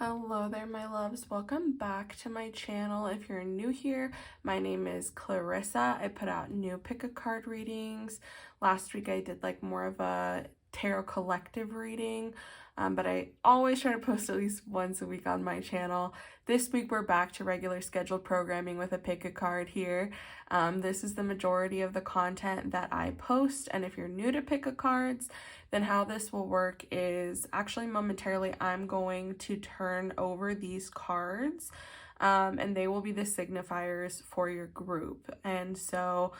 Hello there, my loves. Welcome back to my channel. If you're new here, my name is Clarissa. I put out new pick a card readings. Last week I did like more of a tarot collective reading, but I always try to post at least once a week on my channel. This week we're back to regular scheduled programming with a pick a card here. This is the majority of the content that I post, and if you're new to pick a cards, then how this will work is actually momentarily I'm going to turn over these cards, and they will be the signifiers for your group. And so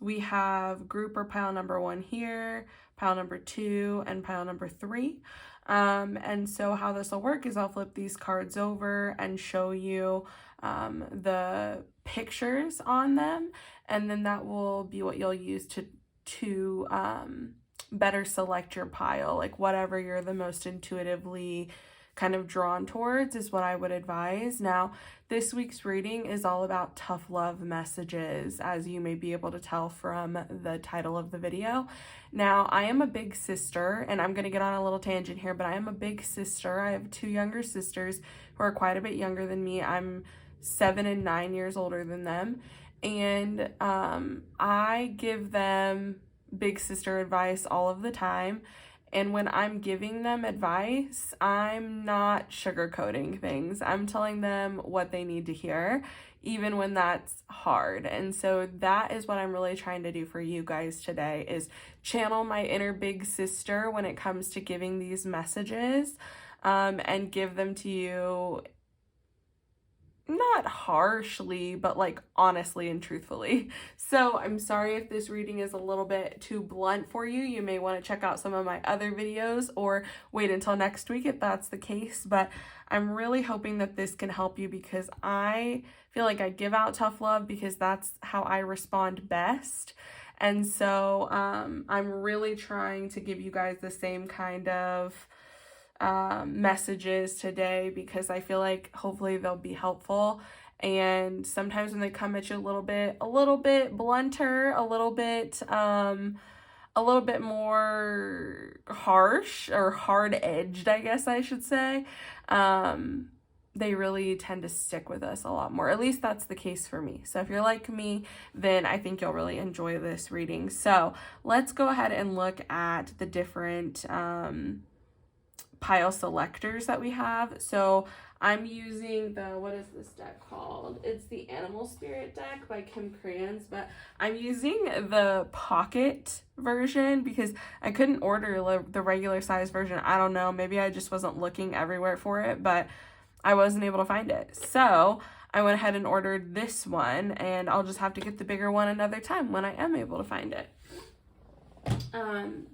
we have group or pile number 1 here, pile number 2, and pile number 3. And so how this will work is I'll flip these cards over and show you the pictures on them, and then that will be what you'll use to better select your pile. Like whatever you're the most intuitively kind of drawn towards is what I would advise. Now, this week's reading is all about tough love messages, as you may be able to tell from the title of the video. Now, I am a big sister, and I'm going to get on a little tangent here, but I am a big sister. I have 2 younger sisters who are quite a bit younger than me. I'm 7 and 9 years older than them, and I give them big sister advice all of the time. And when I'm giving them advice, I'm not sugarcoating things. I'm telling them what they need to hear, even when that's hard. And so that is what I'm really trying to do for you guys today, is channel my inner big sister when it comes to giving these messages, and give them to you not harshly, but like honestly and truthfully. So I'm sorry if this reading is a little bit too blunt for you. You may want to check out some of my other videos or wait until next week if that's the case. But I'm really hoping that this can help you, because I feel like I give out tough love because that's how I respond best. And so I'm really trying to give you guys the same kind of messages today, because I feel like hopefully they'll be helpful. And sometimes when they come at you a little bit blunter, a little bit more harsh or hard-edged, I guess I should say, they really tend to stick with us a lot more. At least that's the case for me. So if you're like me, then I think you'll really enjoy this reading. So let's go ahead and look at the different pile selectors that we have. So I'm using the, what is this deck called? It's the Animal Spirit deck by Kim Kranz, but I'm using the pocket version because I couldn't order the regular size version. I don't know, maybe I just wasn't looking everywhere for it, but I wasn't able to find it. So I went ahead and ordered this one, and I'll just have to get the bigger one another time when I am able to find it.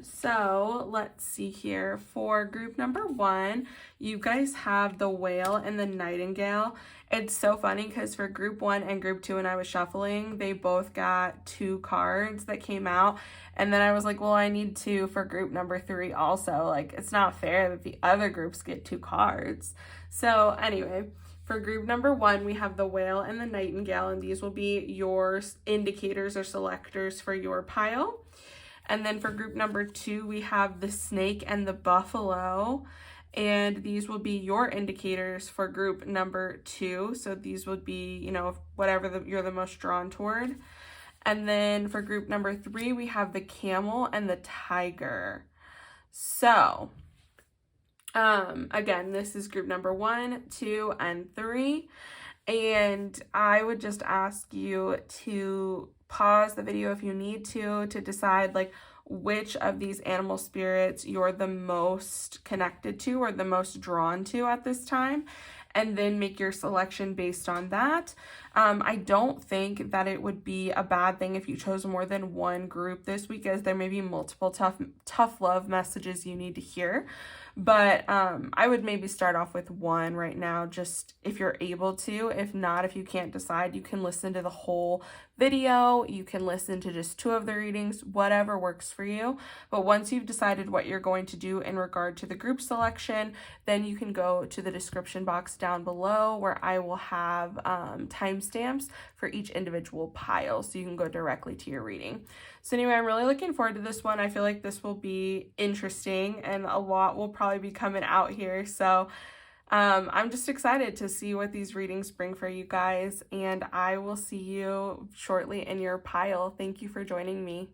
So let's see here. For group number 1, you guys have the Whale and the Nightingale. It's so funny because for group 1 and group 2, when I was shuffling, they both got 2 cards that came out. And then I was like, well, I need 2 for group number 3 also. Like, it's not fair that the other groups get 2 cards. So anyway, for group number 1, we have the Whale and the Nightingale, and these will be your indicators or selectors for your pile. And then for group number 2, we have the Snake and the Buffalo, and these will be your indicators for group number 2. So these would be, you know, whatever you're the most drawn toward. And then for group number 3, we have the Camel and the Tiger. So again, this is group number 1, 2, and 3. And I would just ask you to pause the video if you need to decide like which of these animal spirits you're the most connected to or the most drawn to at this time, and then make your selection based on that. I don't think that it would be a bad thing if you chose more than one group this week, as there may be multiple tough love messages you need to hear. But I would maybe start off with one right now, just if you're able to. If not, if you can't decide, you can listen to the whole video. You can listen to just 2 of the readings, whatever works for you. But once you've decided what you're going to do in regard to the group selection, then you can go to the description box down below where I will have timestamps for each individual pile, so you can go directly to your reading. So anyway, I'm really looking forward to this one. I feel like this will be interesting, and a lot will probably be coming out here. So I'm just excited to see what these readings bring for you guys, and I will see you shortly in your pile. Thank you for joining me.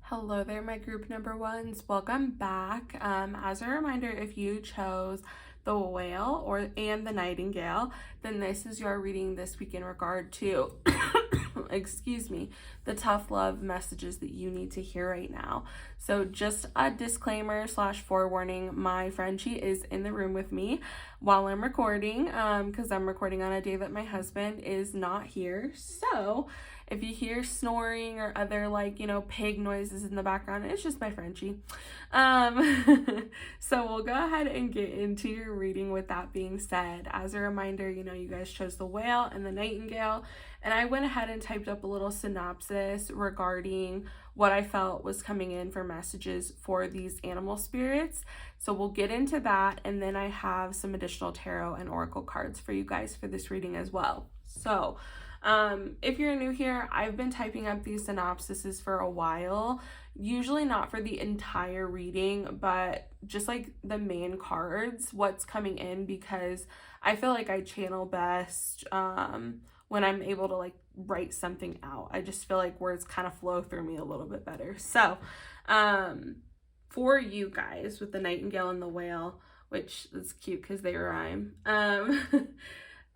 Hello there, my group number ones. Welcome back. As a reminder, if you chose the whale and the nightingale, then this is your reading this week in regard to excuse me, the tough love messages that you need to hear right now. So just a disclaimer / forewarning, my Frenchie is in the room with me while I'm recording, because I'm recording on a day that my husband is not here. So if you hear snoring or other pig noises in the background, it's just my Frenchie. So we'll go ahead and get into your reading with that being said. As a reminder, you guys chose the whale and the nightingale, and I went ahead and typed up a little synopsis regarding what I felt was coming in for messages for these animal spirits. So we'll get into that, and then I have some additional tarot and oracle cards for you guys for this reading as well. So if you're new here, I've been typing up these synopsises for a while, usually not for the entire reading, but just like the main cards, what's coming in, because I feel like I channel best when I'm able to write something out. I just feel like words kind of flow through me a little bit better. So for you guys with the nightingale and the whale, which is cute because they rhyme,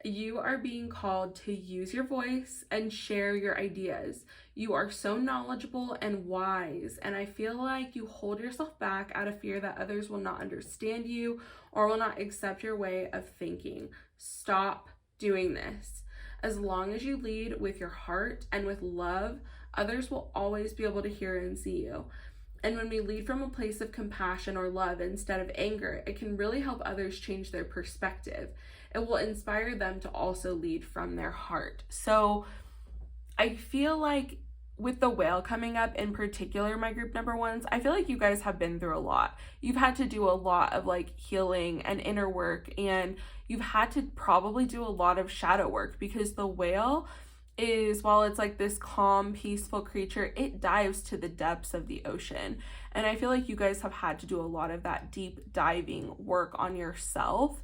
you are being called to use your voice and share your ideas. You are so knowledgeable and wise, and I feel like you hold yourself back out of fear that others will not understand you or will not accept your way of thinking. Stop doing this. As long as you lead with your heart and with love, others will always be able to hear and see you. And when we lead from a place of compassion or love instead of anger, it can really help others change their perspective. It will inspire them to also lead from their heart. So I feel like with the whale coming up in particular, my group number ones, I feel like you guys have been through a lot. You've had to do a lot of healing and inner work, and you've had to probably do a lot of shadow work, because the whale is, while it's this calm, peaceful creature, it dives to the depths of the ocean. And I feel like you guys have had to do a lot of that deep diving work on yourself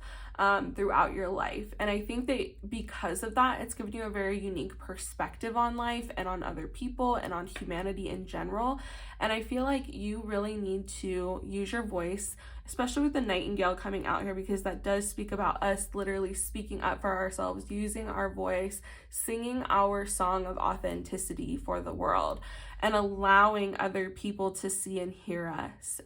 throughout your life. And I think that because of that, it's given you a very unique perspective on life and on other people and on humanity in general. And I feel like you really need to use your voice, especially with the nightingale coming out here, because that does speak about us literally speaking up for ourselves, using our voice, singing our song of authenticity for the world, and allowing other people to see and hear us.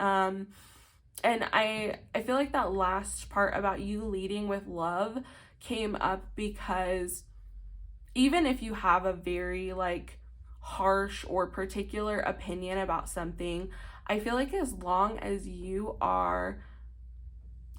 And I feel like that last part about you leading with love came up because even if you have a very harsh or particular opinion about something, I feel like as long as you are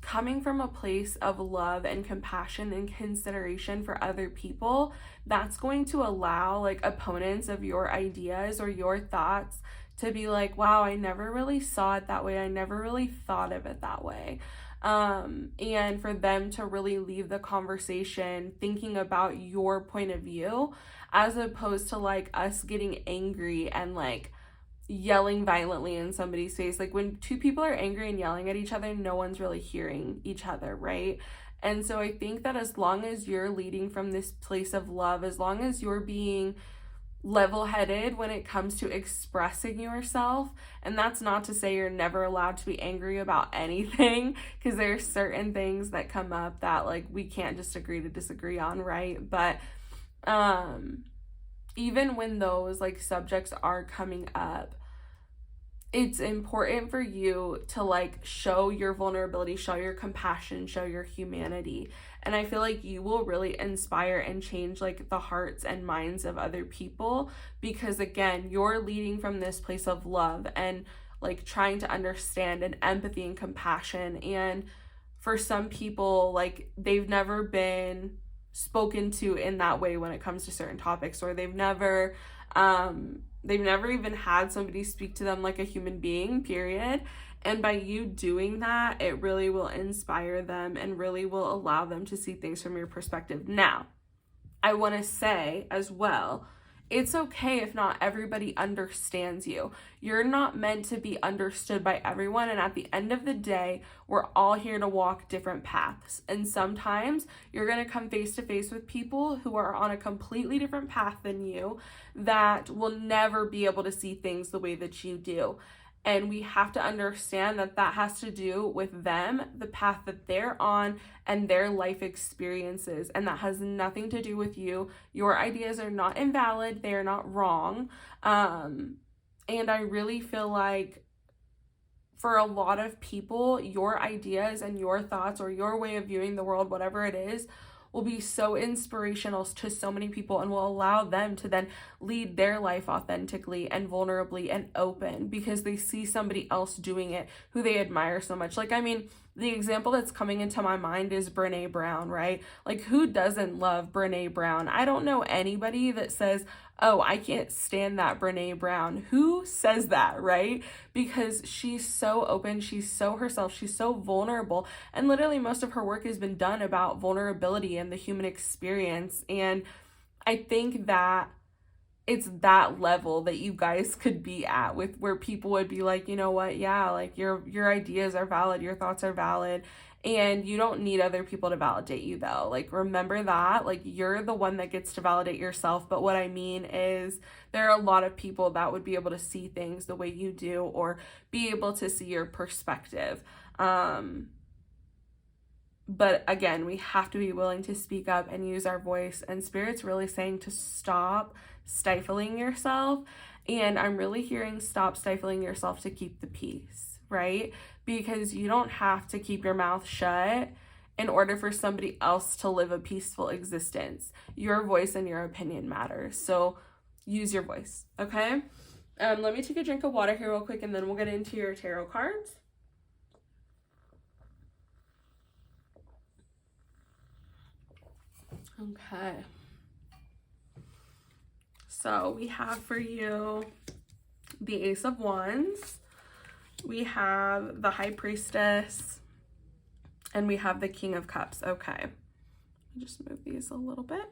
coming from a place of love and compassion and consideration for other people, that's going to allow opponents of your ideas or your thoughts to be wow, I never really saw it that way. I never really thought of it that way. And for them to really leave the conversation thinking about your point of view, as opposed to us getting angry and yelling violently in somebody's face. When two people are angry and yelling at each other, no one's really hearing each other, right? And so I think that as long as you're leading from this place of love, as long as you're being level-headed when it comes to expressing yourself, and that's not to say you're never allowed to be angry about anything, because there are certain things that come up that we can't just agree to disagree on, right? But even when those subjects are coming up, it's important for you to show your vulnerability, show your compassion, show your humanity. And I feel like you will really inspire and change the hearts and minds of other people, because again, you're leading from this place of love and trying to understand and empathy and compassion. And for some people, they've never been spoken to in that way when it comes to certain topics, or they've never even had somebody speak to them like a human being, period. And by you doing that, it really will inspire them and really will allow them to see things from your perspective. Now, I want to say as well, it's okay if not everybody understands you. You're not meant to be understood by everyone. And at the end of the day, we're all here to walk different paths. And sometimes you're going to come face to face with people who are on a completely different path than you that will never be able to see things the way that you do. And we have to understand that that has to do with them, the path that they're on, and their life experiences. And that has nothing to do with you. Your ideas are not invalid. They are not wrong. And I really feel like for a lot of people, your ideas and your thoughts or your way of viewing the world, whatever it is, will be so inspirational to so many people and will allow them to then lead their life authentically and vulnerably and open because they see somebody else doing it who they admire so much. Like, I mean, the example that's coming into my mind is Brené Brown, right? Like, who doesn't love Brené Brown? I don't know anybody that says, oh, I can't stand that Brené Brown. Who says that, right? Because she's so open, she's so herself, she's so vulnerable, and literally most of her work has been done about vulnerability and the human experience. And I think that it's that level that you guys could be at with where people would be like, you know what, yeah, like your ideas are valid, your thoughts are valid, and you don't need other people to validate you though. Like, remember that, like, you're the one that gets to validate yourself. But what I mean is there are a lot of people that would be able to see things the way you do or be able to see your perspective. But again, we have to be willing to speak up and use our voice. And Spirit's really saying to stop stifling yourself. And I'm really hearing stop stifling yourself to keep the peace, right? Because you don't have to keep your mouth shut in order for somebody else to live a peaceful existence. Your voice and your opinion matters. So use your voice, okay? Let me take a drink of water here real quick, and then we'll get into your tarot cards. Okay. So we have for you the Ace of Wands, we have the High Priestess, and we have the King of Cups. Okay. Let me just move these a little bit.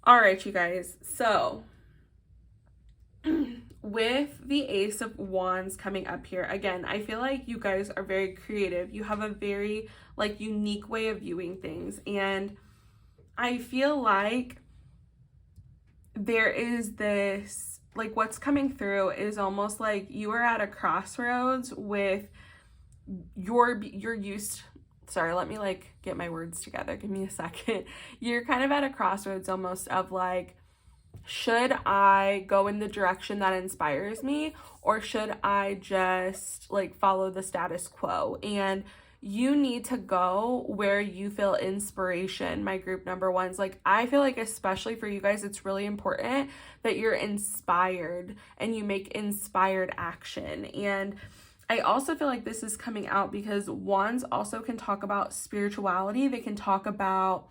All right, you guys. So with the Ace of Wands coming up here, again, I feel like you guys are very creative. You have a very like unique way of viewing things. And I feel like there is this, like, what's coming through is almost like you are at a crossroads with you're used, sorry, let me like get my words together. Give me a second. You're kind of at a crossroads almost of like, should I go in the direction that inspires me, or should I just like follow the status quo? And you need to go where you feel inspiration, my group number ones. Like, I feel like especially for you guys, it's really important that you're inspired and you make inspired action. And I also feel like this is coming out because wands also can talk about spirituality. They can talk about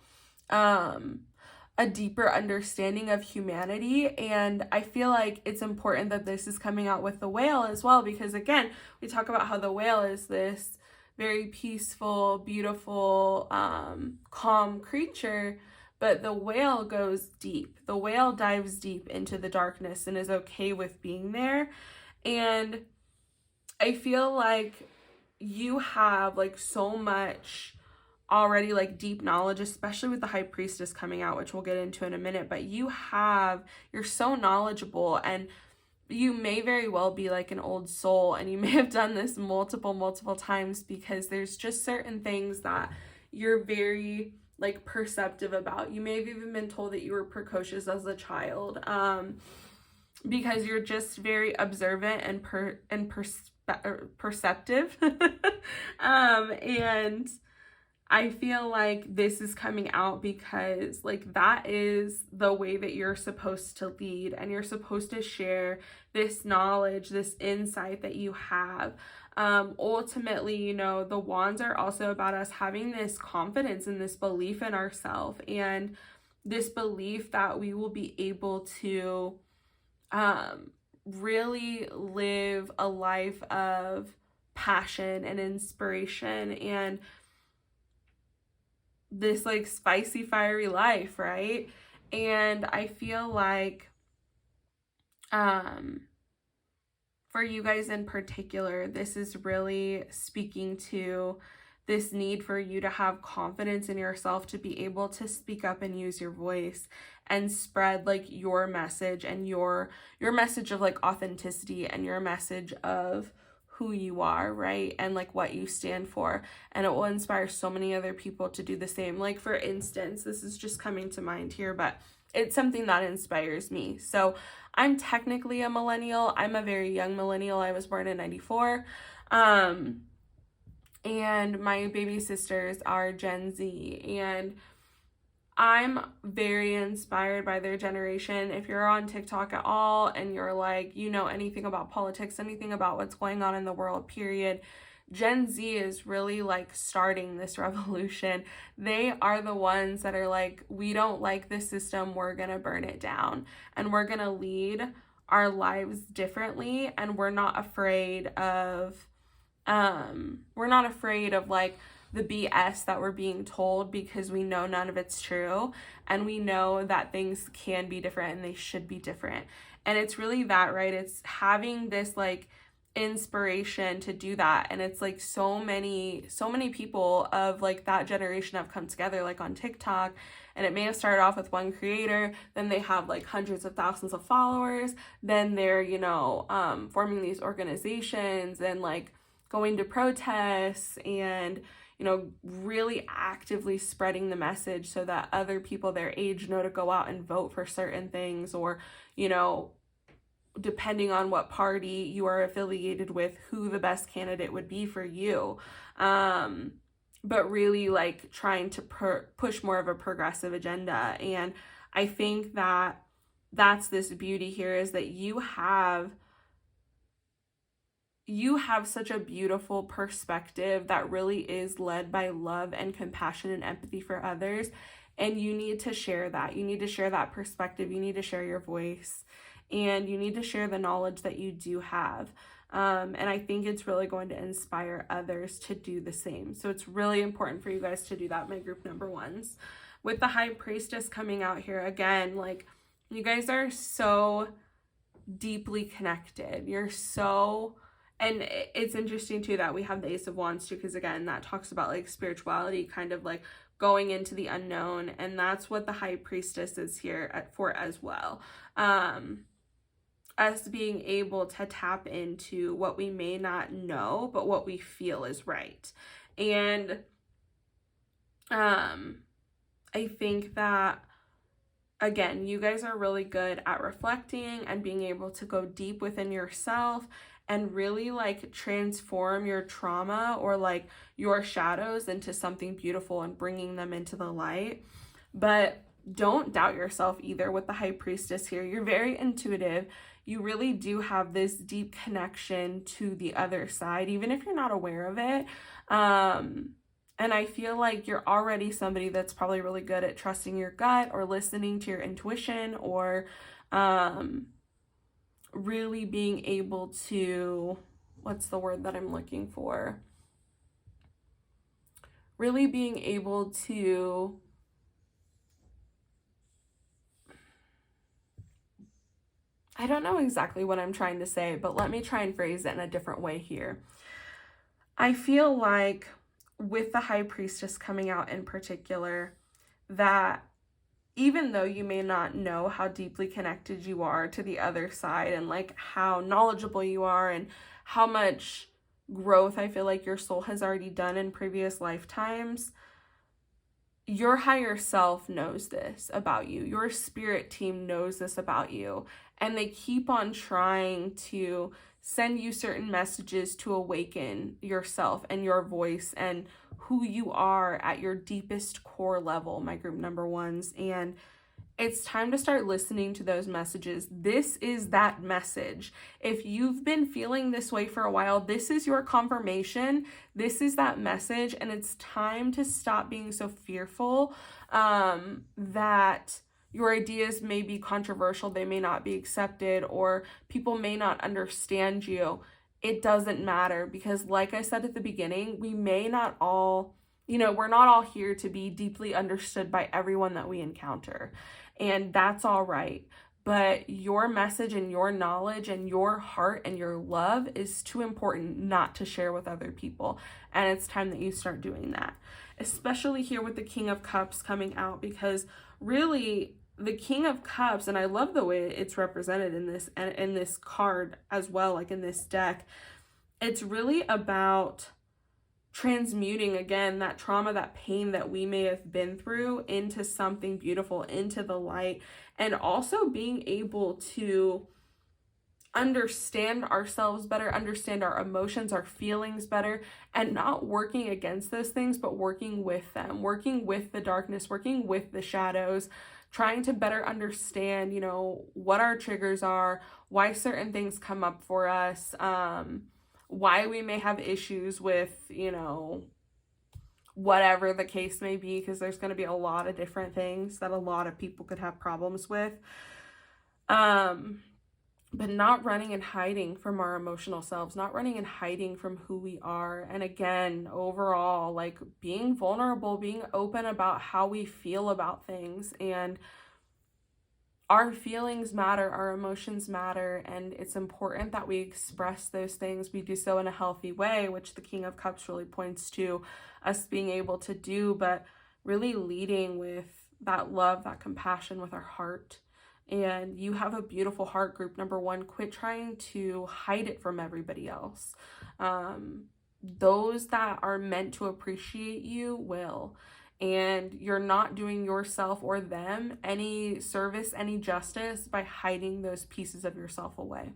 a deeper understanding of humanity. And I feel like it's important that this is coming out with the whale as well, because again, we talk about how the whale is this very peaceful, beautiful, calm creature, but the whale goes deep. The whale dives deep into the darkness and is okay with being there. And I feel like you have like so much already like deep knowledge, especially with the High Priestess coming out, which we'll get into in a minute, but you're so knowledgeable, and you may very well be like an old soul, and you may have done this multiple times, because there's just certain things that you're very like perceptive about. You may have even been told that you were precocious as a child, because you're just very observant and perceptive. And I feel like this is coming out because like that is the way that you're supposed to lead, and you're supposed to share this knowledge, this insight that you have. Ultimately, you know, the wands are also about us having this confidence and this belief in ourselves, and this belief that we will be able to really live a life of passion and inspiration and this like spicy, fiery life, right? And I feel like for you guys in particular, this is really speaking to this need for you to have confidence in yourself to be able to speak up and use your voice and spread like your message and your message of like authenticity and your message of who you are, right? And like what you stand for. And it will inspire so many other people to do the same. Like for instance, this is just coming to mind here, but it's something that inspires me. So I'm technically a millennial. I'm a very young millennial. I was born in 94. And my baby sisters are Gen Z. And I'm very inspired by their generation. If you're on TikTok at all and you're like, you know anything about politics, anything about what's going on in the world, period, Gen Z is really like starting this revolution. They are the ones that are like, we don't like this system, we're gonna burn it down, and we're gonna lead our lives differently, and we're not afraid of like the BS that we're being told, because we know none of it's true, and we know that things can be different and they should be different. And it's really that, right? It's having this like inspiration to do that. And it's like so many people of like that generation have come together like on TikTok, and it may have started off with one creator, then they have like hundreds of thousands of followers, then they're forming these organizations and like going to protests and really actively spreading the message so that other people their age know to go out and vote for certain things, or depending on what party you are affiliated with, who the best candidate would be for you. But really like trying to push more of a progressive agenda. And I think that that's this beauty here, is that you have such a beautiful perspective that really is led by love and compassion and empathy for others. And you need to share that. You need to share that perspective. You need to share your voice. And you need to share the knowledge that you do have. And I think it's really going to inspire others to do the same. So it's really important for you guys to do that, my group number ones. With the High Priestess coming out here, again, like, you guys are so deeply connected. And it's interesting too that we have the Ace of Wands too, because again, that talks about like spirituality, kind of like going into the unknown. And that's what the High Priestess is here for as well. Us being able to tap into what we may not know, but what we feel is right. And I think that, again, you guys are really good at reflecting and being able to go deep within yourself and really like transform your trauma or like your shadows into something beautiful and bringing them into the light. But don't doubt yourself either with the High Priestess here. You're very intuitive. You really do have this deep connection to the other side, even if you're not aware of it. And I feel like you're already somebody that's probably really good at trusting your gut or listening to your intuition, or really being able to, what's the word that I'm looking for? Really being able to I don't know exactly what I'm trying to say, but let me try and phrase it in a different way here. I feel like with the High Priestess coming out in particular, that even though you may not know how deeply connected you are to the other side and like how knowledgeable you are and how much growth I feel like your soul has already done in previous lifetimes, your higher self knows this about you. Your spirit team knows this about you. And they keep on trying to send you certain messages to awaken yourself and your voice and who you are at your deepest core level, my group number ones. And it's time to start listening to those messages. This is that message. If you've been feeling this way for a while, this is your confirmation. This is that message. And it's time to stop being so fearful that your ideas may be controversial, they may not be accepted, or people may not understand you. It doesn't matter, because like I said at the beginning, we may not all, we're not all here to be deeply understood by everyone that we encounter. and that's all right. But your message and your knowledge and your heart and your love is too important not to share with other people. And it's time that you start doing that. Especially here with the King of Cups coming out, because really the King of Cups, and I love the way it's represented in this card as well, like in this deck, it's really about transmuting again that trauma, that pain that we may have been through into something beautiful, into the light, and also being able to understand ourselves better, understand our emotions, our feelings better, and not working against those things, but working with them, working with the darkness, working with the shadows, trying to better understand, you know, what our triggers are, why certain things come up for us, why we may have issues with, you know, whatever the case may be, because there's going to be a lot of different things that a lot of people could have problems with. But not running and hiding from our emotional selves, not running and hiding from who we are. And again, overall, like being vulnerable, being open about how we feel about things. And our feelings matter, our emotions matter, and it's important that we express those things. We do so in a healthy way, which the King of Cups really points to us being able to do, but really leading with that love, that compassion with our heart. And you have a beautiful heart, group number one. Quit trying to hide it from everybody else. Those that are meant to appreciate you will. And you're not doing yourself or them any service, any justice by hiding those pieces of yourself away.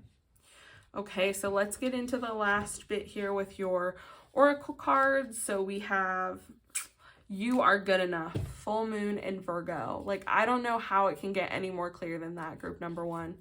Okay, so let's get into the last bit here with your oracle cards. So we have you are good enough, full moon in Virgo. Like, I don't know how it can get any more clear than that, group number one.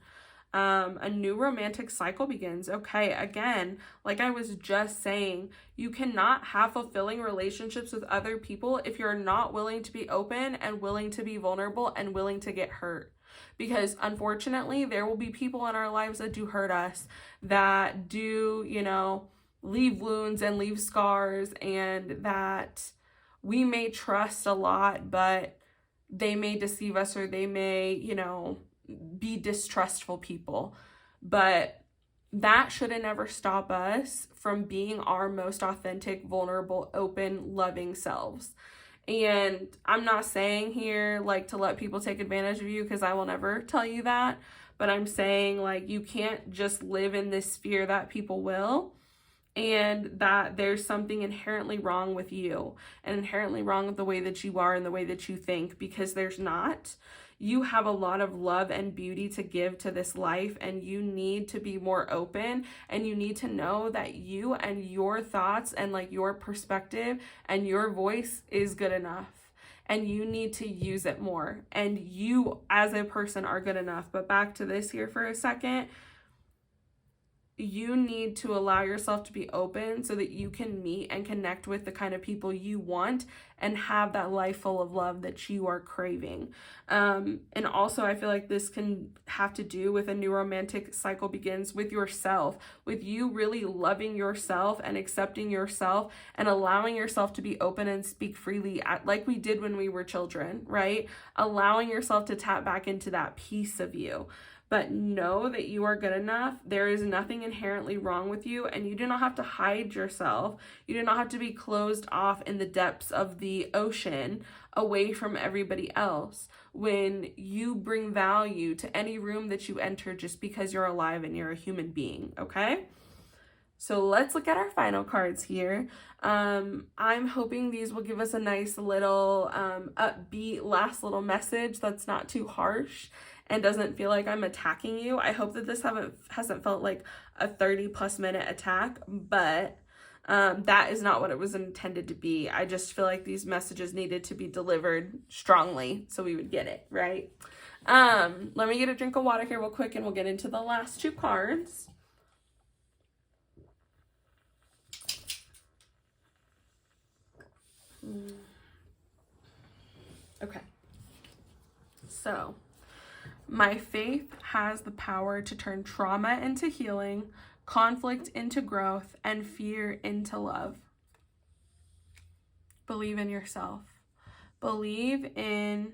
A new romantic cycle begins. Okay, again, like I was just saying, you cannot have fulfilling relationships with other people if you're not willing to be open and willing to be vulnerable and willing to get hurt. Because unfortunately, there will be people in our lives that do hurt us, that do, you know, leave wounds and leave scars, and that we may trust a lot, but they may deceive us, or they may, you know, be distrustful people. But that should never stop us from being our most authentic, vulnerable, open, loving selves. And I'm not saying here like to let people take advantage of you, because I will never tell you that. But I'm saying like you can't just live in this fear that people will, and that there's something inherently wrong with you and inherently wrong with the way that you are and the way that you think, because there's not. You have a lot of love and beauty to give to this life, and you need to be more open, and you need to know that you and your thoughts and like your perspective and your voice is good enough, and you need to use it more, and you as a person are good enough. But back to this here for a second. You need to allow yourself to be open so that you can meet and connect with the kind of people you want and have that life full of love that you are craving. And also, I feel like this can have to do with a new romantic cycle begins with yourself, with you really loving yourself and accepting yourself and allowing yourself to be open and speak freely, like we did when we were children, right? Allowing yourself to tap back into that piece of you. But know that you are good enough. There is nothing inherently wrong with you, and you do not have to hide yourself. You do not have to be closed off in the depths of the ocean away from everybody else when you bring value to any room that you enter just because you're alive and you're a human being, okay? So let's look at our final cards here. I'm hoping these will give us a nice little upbeat last little message that's not too harsh and doesn't feel like I'm attacking you. I hope that this hasn't felt like a 30+ minute attack, but that is not what it was intended to be. I just feel like these messages needed to be delivered strongly so we would get it, right? Let me get a drink of water here real quick and we'll get into the last two cards. Okay, so my faith has the power to turn trauma into healing, conflict into growth, and fear into love. Believe in yourself. Believe in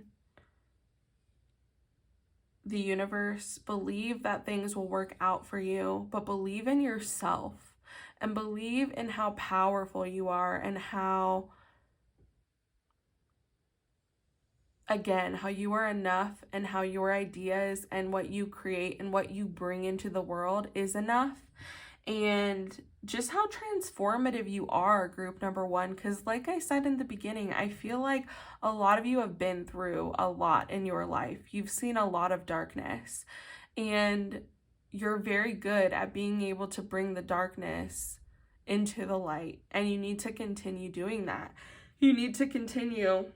the universe, believe that things will work out for you, but believe in yourself and believe in how powerful you are and how, again, how you are enough and how your ideas and what you create and what you bring into the world is enough. And just how transformative you are, group number one, because like I said in the beginning, I feel like a lot of you have been through a lot in your life. You've seen a lot of darkness, and you're very good at being able to bring the darkness into the light, and you need to continue doing that. You need to continue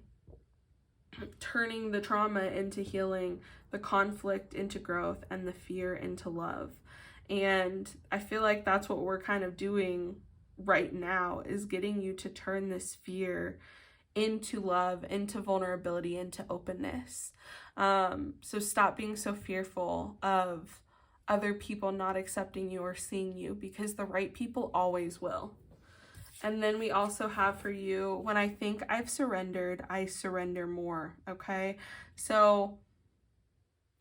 turning the trauma into healing, the conflict into growth, and the fear into love. And I feel like that's what we're kind of doing right now, is getting you to turn this fear into love, into vulnerability, into openness. So stop being so fearful of other people not accepting you or seeing you, because the right people always will. And then we also have for you, when I think I've surrendered, I surrender more, okay? So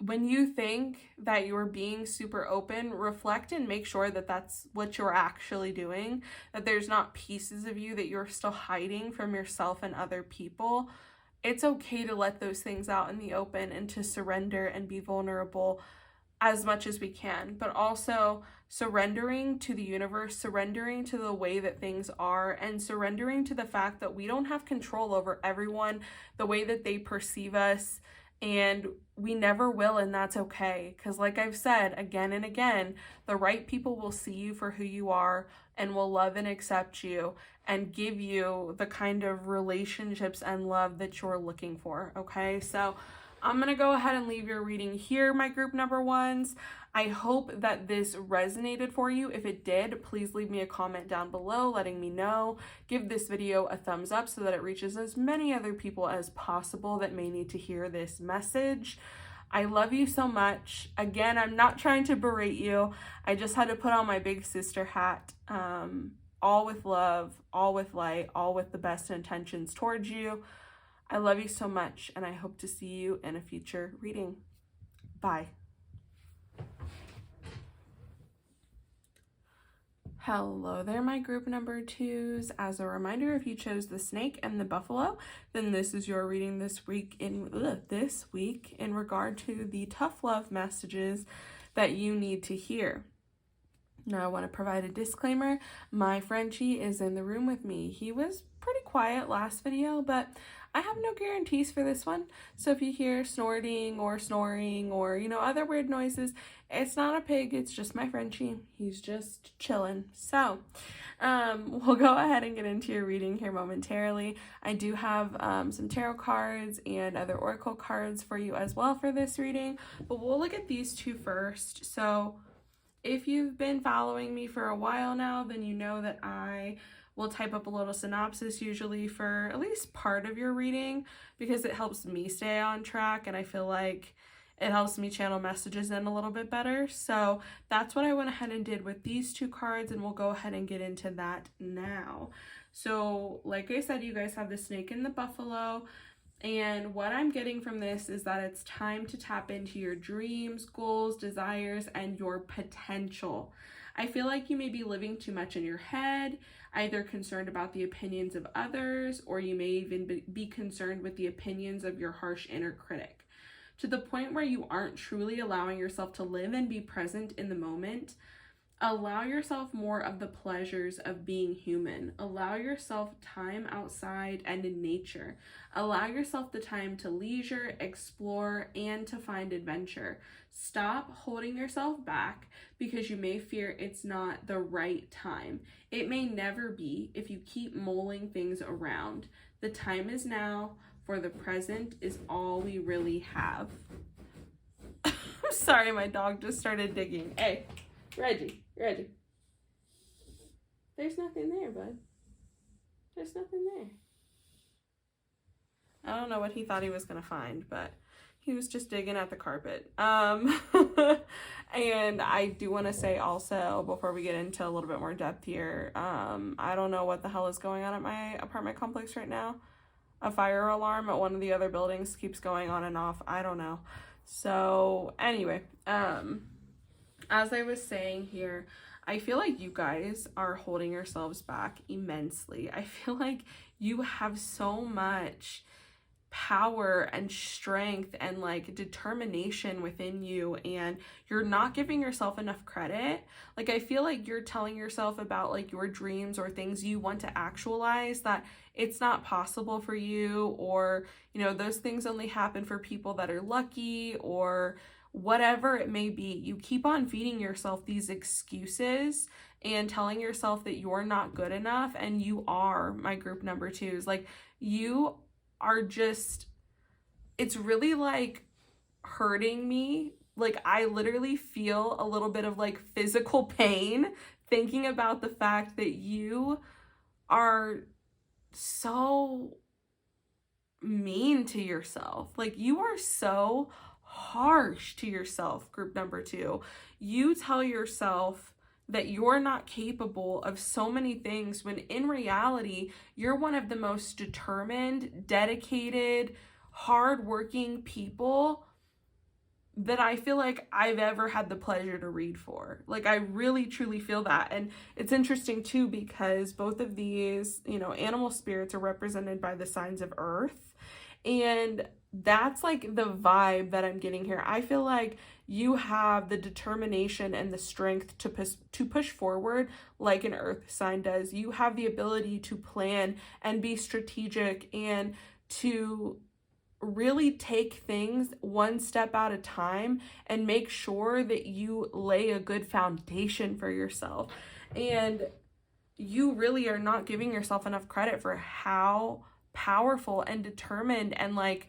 when you think that you're being super open, reflect and make sure that that's what you're actually doing, that there's not pieces of you that you're still hiding from yourself and other people. It's okay to let those things out in the open and to surrender and be vulnerable as much as we can, but also surrendering to the universe, surrendering to the way that things are, and surrendering to the fact that we don't have control over everyone, the way that they perceive us, and we never will, and that's okay. Because like I've said again and again, the right people will see you for who you are and will love and accept you and give you the kind of relationships and love that you're looking for, okay? So I'm going to go ahead and leave your reading here, my group number ones. I hope that this resonated for you. If it did, please leave me a comment down below letting me know. Give this video a thumbs up so that it reaches as many other people as possible that may need to hear this message. I love you so much. Again, I'm not trying to berate you. I just had to put on my big sister hat. All with love, all with light, all with the best intentions towards you. I love you so much, and I hope to see you in a future reading. Bye. Hello there, my group number twos. As a reminder, if you chose the snake and the buffalo, then this is your reading this week in regard to the tough love messages that you need to hear. Now, I want to provide a disclaimer. My Frenchie is in the room with me. He was pretty quiet last video, but I have no guarantees for this one. So if you hear snorting or snoring or, other weird noises, it's not a pig. It's just my Frenchie. He's just chilling. So we'll go ahead and get into your reading here momentarily. I do have some tarot cards and other oracle cards for you as well for this reading, but we'll look at these two first. So if you've been following me for a while now, then you know that I will type up a little synopsis usually for at least part of your reading, because it helps me stay on track and I feel like it helps me channel messages in a little bit better. So that's what I went ahead and did with these two cards, and we'll go ahead and get into that now. So like I said, you guys have the snake and the buffalo. And what I'm getting from this is that it's time to tap into your dreams, goals, desires, and your potential. I feel like you may be living too much in your head, either concerned about the opinions of others, or you may even be concerned with the opinions of your harsh inner critic, to the point where you aren't truly allowing yourself to live and be present in the moment. Allow yourself more of the pleasures of being human. Allow yourself time outside and in nature. Allow yourself the time to leisure, explore, and to find adventure. Stop holding yourself back because you may fear it's not the right time. It may never be if you keep mulling things around. The time is now, for the present is all we really have. I'm sorry, my dog just started digging. Hey. Reggie. There's nothing there, bud. There's nothing there. I don't know what he thought he was going to find, but he was just digging at the carpet. And I do want to say also, before we get into a little bit more depth here, I don't know what the hell is going on at my apartment complex right now. A fire alarm at one of the other buildings keeps going on and off. I don't know. So anyway, as I was saying here, I feel like you guys are holding yourselves back immensely. I feel like you have so much power and strength and like determination within you, and you're not giving yourself enough credit. Like, I feel like you're telling yourself about like your dreams or things you want to actualize that it's not possible for you, or you know, those things only happen for people that are lucky, or whatever it may be. You keep on feeding yourself these excuses and telling yourself that you're not good enough, and you are. My group number 2s, like, you are just, it's really like hurting me. Like, I literally feel a little bit of like physical pain thinking about the fact that you are so mean to yourself. Like, you are so harsh to yourself, group number 2. You tell yourself that you're not capable of so many things, when in reality, you're one of the most determined, dedicated, hardworking people that I feel like I've ever had the pleasure to read for. Like, I really truly feel that. And it's interesting too, because both of these, you know, animal spirits are represented by the signs of earth. And that's like the vibe that I'm getting here. I feel like you have the determination and the strength to push forward like an earth sign does. You have the ability to plan and be strategic, and to really take things one step at a time and make sure that you lay a good foundation for yourself. And you really are not giving yourself enough credit for how powerful and determined and like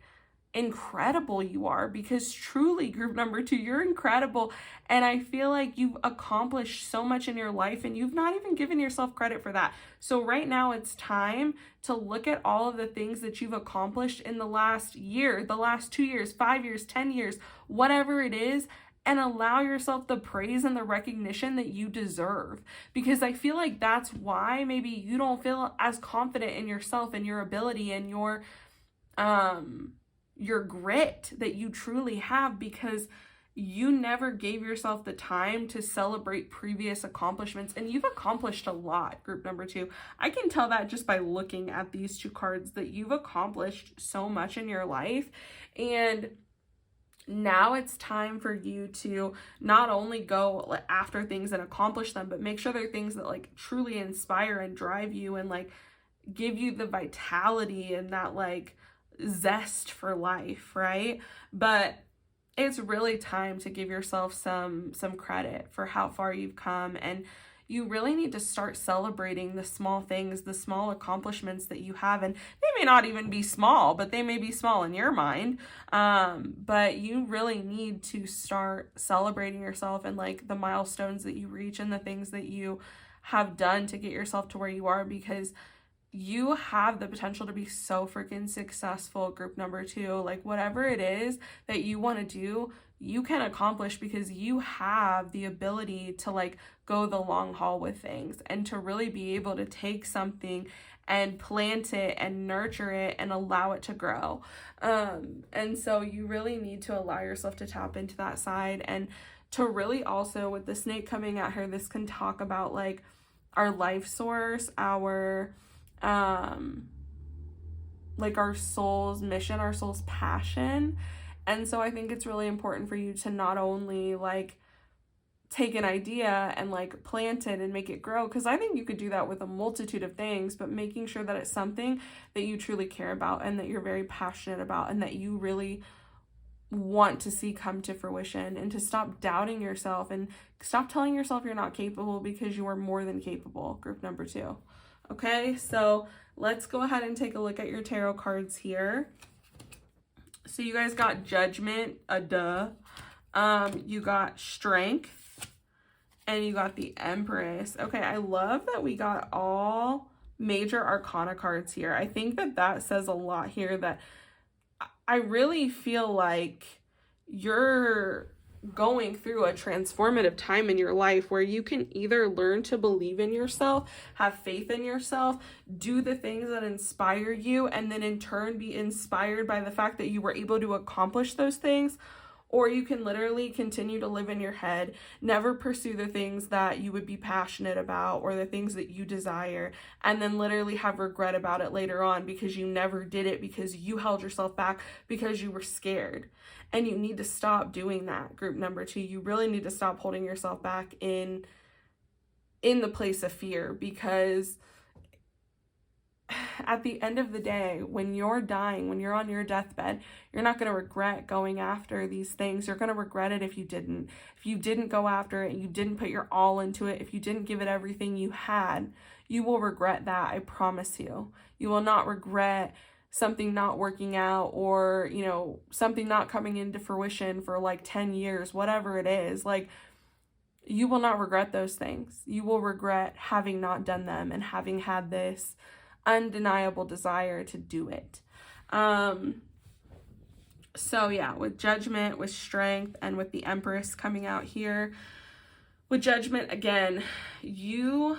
incredible you are, because truly, group number 2, you're incredible. And I feel like you've accomplished so much in your life, and you've not even given yourself credit for that. So right now it's time to look at all of the things that you've accomplished in the last year, the last 2 years, 5 years, 10 years, whatever it is, and allow yourself the praise and the recognition that you deserve. Because I feel like that's why maybe you don't feel as confident in yourself and your ability and your grit that you truly have, because you never gave yourself the time to celebrate previous accomplishments. And you've accomplished a lot, group number 2. I can tell that just by looking at these 2 cards, that you've accomplished so much in your life. And now it's time for you to not only go after things and accomplish them, but make sure they're things that like truly inspire and drive you, and like give you the vitality and that like zest for life, right? But it's really time to give yourself some credit for how far you've come, and you really need to start celebrating the small things, the small accomplishments that you have. And they may not even be small, but they may be small in your mind. But you really need to start celebrating yourself and like the milestones that you reach and the things that you have done to get yourself to where you are, because you have the potential to be so freaking successful, group number 2. Like, whatever it is that you want to do, you can accomplish, because you have the ability to like go the long haul with things, and to really be able to take something and plant it and nurture it and allow it to grow. And so you really need to allow yourself to tap into that side, and to really also, with the snake coming at her, this can talk about like our life source, our like our soul's mission, our soul's passion. And so I think it's really important for you to not only like take an idea and like plant it and make it grow, because I think you could do that with a multitude of things, but making sure that it's something that you truly care about and that you're very passionate about and that you really want to see come to fruition, and to stop doubting yourself and stop telling yourself you're not capable, because you are more than capable, group number 2. Okay, so let's go ahead and take a look at your tarot cards here. So you guys got Judgment, you got Strength, and you got the Empress. Okay, I love that we got all major arcana cards here. I think that that says a lot here, that I really feel like you're going through a transformative time in your life where you can either learn to believe in yourself, have faith in yourself, do the things that inspire you, and then in turn be inspired by the fact that you were able to accomplish those things, Or you can literally continue to live in your head, never pursue the things that you would be passionate about or the things that you desire, and then literally have regret about it later on because you never did it, because you held yourself back, because you were scared. And you need to stop doing that, group number 2. You really need to stop holding yourself back in the place of fear, because at the end of the day, when you're dying, when you're on your deathbed, you're not going to regret going after these things. You're going to regret it if you didn't. If you didn't go after it, you didn't put your all into it, if you didn't give it everything you had, you will regret that, I promise you. You will not regret something not working out, or, you know, something not coming into fruition for like 10 years, whatever it is. Like, you will not regret those things. You will regret having not done them and having had this undeniable desire to do it. So yeah, with Judgment, with Strength, and with the Empress coming out here, with Judgment, again, you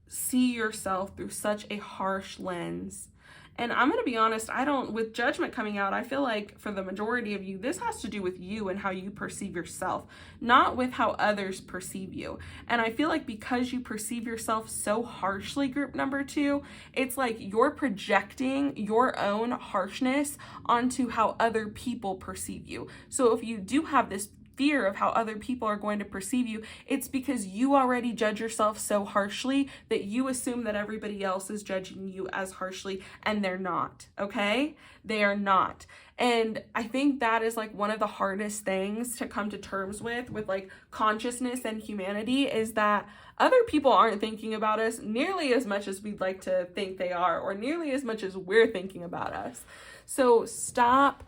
see yourself through such a harsh lens. And I'm going to be honest, with Judgment coming out, I feel like for the majority of you, this has to do with you and how you perceive yourself, not with how others perceive you. And I feel like because you perceive yourself so harshly, group number 2, it's like you're projecting your own harshness onto how other people perceive you. So if you do have this fear of how other people are going to perceive you, it's because you already judge yourself so harshly that you assume that everybody else is judging you as harshly, and they're not, okay? They are not. And I think that is like one of the hardest things to come to terms with like consciousness and humanity, is that other people aren't thinking about us nearly as much as we'd like to think they are, or nearly as much as we're thinking about us. So stop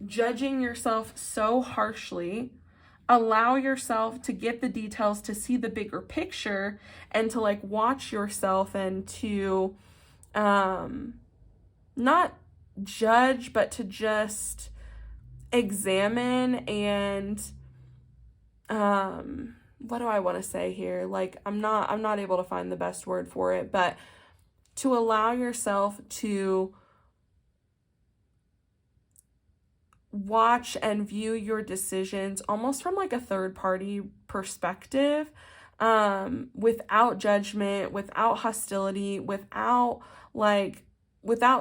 judging yourself so harshly. Allow yourself to get the details, to see the bigger picture, and to like watch yourself, and to not judge, but to just examine. And what do I want to say here? Like, I'm not able to find the best word for it, but to allow yourself to watch and view your decisions almost from like a third party perspective, without judgment, without hostility, without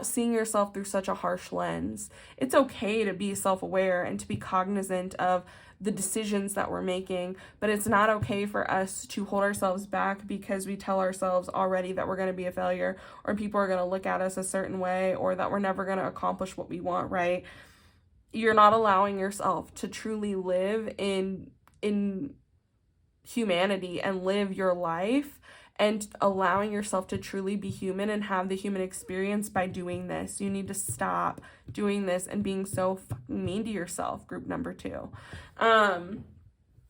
seeing yourself through such a harsh lens. It's okay to be self-aware and to be cognizant of the decisions that we're making, but it's not okay for us to hold ourselves back because we tell ourselves already that we're going to be a failure, or people are going to look at us a certain way, or that we're never going to accomplish what we want, right? You're not allowing yourself to truly live in humanity and live your life, and allowing yourself to truly be human and have the human experience by doing this. You need to stop doing this and being so fucking mean to yourself, group number 2.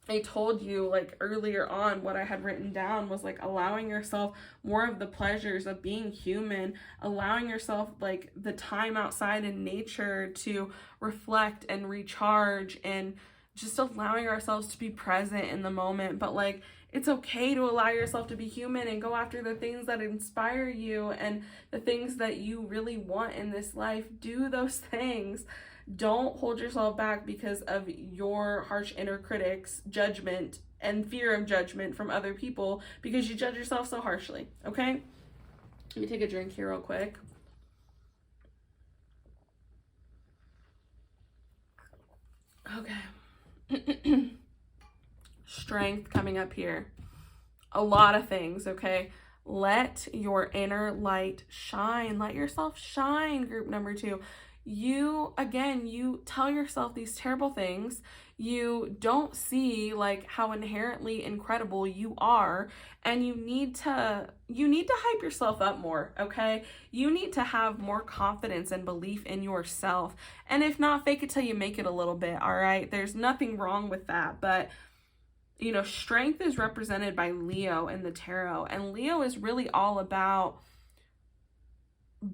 I told you like earlier on, what I had written down was like allowing yourself more of the pleasures of being human, allowing yourself like the time outside in nature to reflect and recharge, and just allowing ourselves to be present in the moment. But like, it's okay to allow yourself to be human and go after the things that inspire you and the things that you really want in this life. Do those things. Don't hold yourself back because of your harsh inner critic's judgment and fear of judgment from other people, because you judge yourself so harshly, okay? Let me take a drink here real quick. Okay. Strength coming up here. A lot of things, okay? Let your inner light shine. Let yourself shine, group number 2. You tell yourself these terrible things. You don't see like how inherently incredible you are, and you need to hype yourself up more, okay? You need to have more confidence and belief in yourself. And if not, fake it till you make it a little bit, all right? There's nothing wrong with that, but you know, strength is represented by Leo in the tarot, and Leo is really all about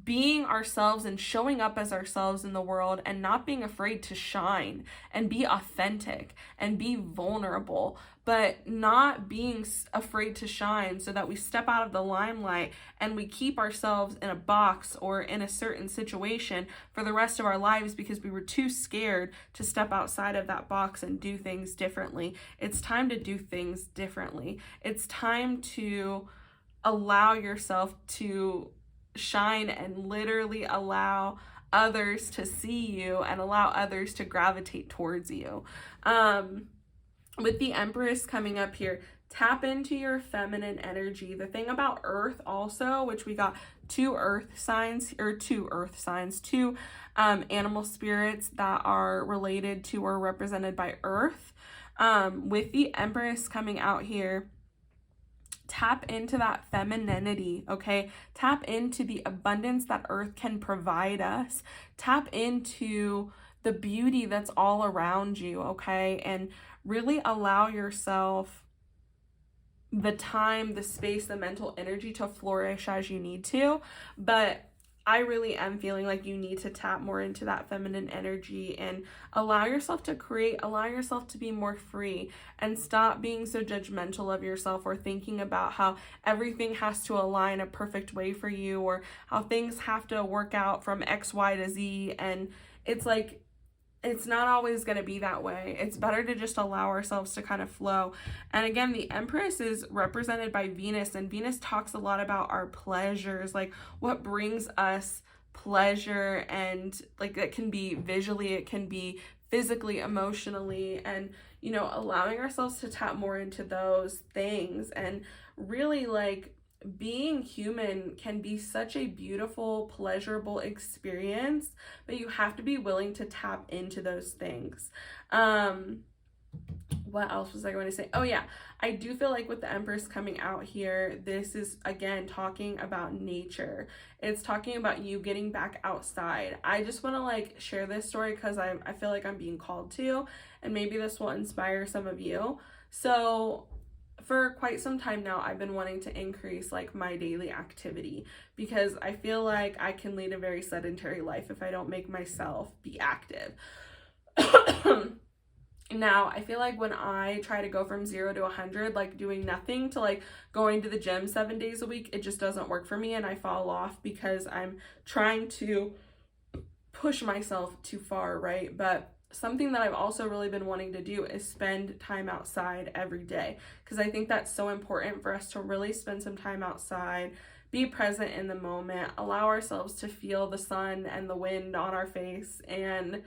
being ourselves and showing up as ourselves in the world and not being afraid to shine and be authentic and be vulnerable, but not being afraid to shine so that we step out of the limelight and we keep ourselves in a box or in a certain situation for the rest of our lives because we were too scared to step outside of that box and do things differently. It's time to do things differently. It's time to allow yourself to shine and literally allow others to see you and allow others to gravitate towards you. With the Empress coming up here, tap into your feminine energy. The thing about Earth also, which we got two animal spirits that are related to or represented by Earth. With the Empress coming out here, tap into that femininity, okay? Tap into the abundance that Earth can provide us. Tap into the beauty that's all around you, okay? And really allow yourself the time, the space, the mental energy to flourish as you need to. But I really am feeling like you need to tap more into that feminine energy and allow yourself to create, allow yourself to be more free, and stop being so judgmental of yourself or thinking about how everything has to align a perfect way for you or how things have to work out from X, Y to Z. And it's like, it's not always going to be that way. It's better to just allow ourselves to kind of flow. And again, the Empress is represented by Venus, and Venus talks a lot about our pleasures, like what brings us pleasure, and like it can be visually, it can be physically, emotionally, and you know, allowing ourselves to tap more into those things. And really, like, being human can be such a beautiful, pleasurable experience, but you have to be willing to tap into those things. What else was I going to say? Oh yeah, I do feel like with the Empress coming out here, this is again talking about nature. It's talking about you getting back outside. I just want to like share this story because I feel like I'm being called to, and maybe this will inspire some of you. So for quite some time now, I've been wanting to increase like my daily activity because I feel like I can lead a very sedentary life if I don't make myself be active. Now, I feel like when I try to go from 0 to 100, like doing nothing to like going to the gym 7 days a week, it just doesn't work for me and I fall off because I'm trying to push myself too far, right? But something that I've also really been wanting to do is spend time outside every day, because I think that's so important for us to really spend some time outside, be present in the moment, allow ourselves to feel the sun and the wind on our face, and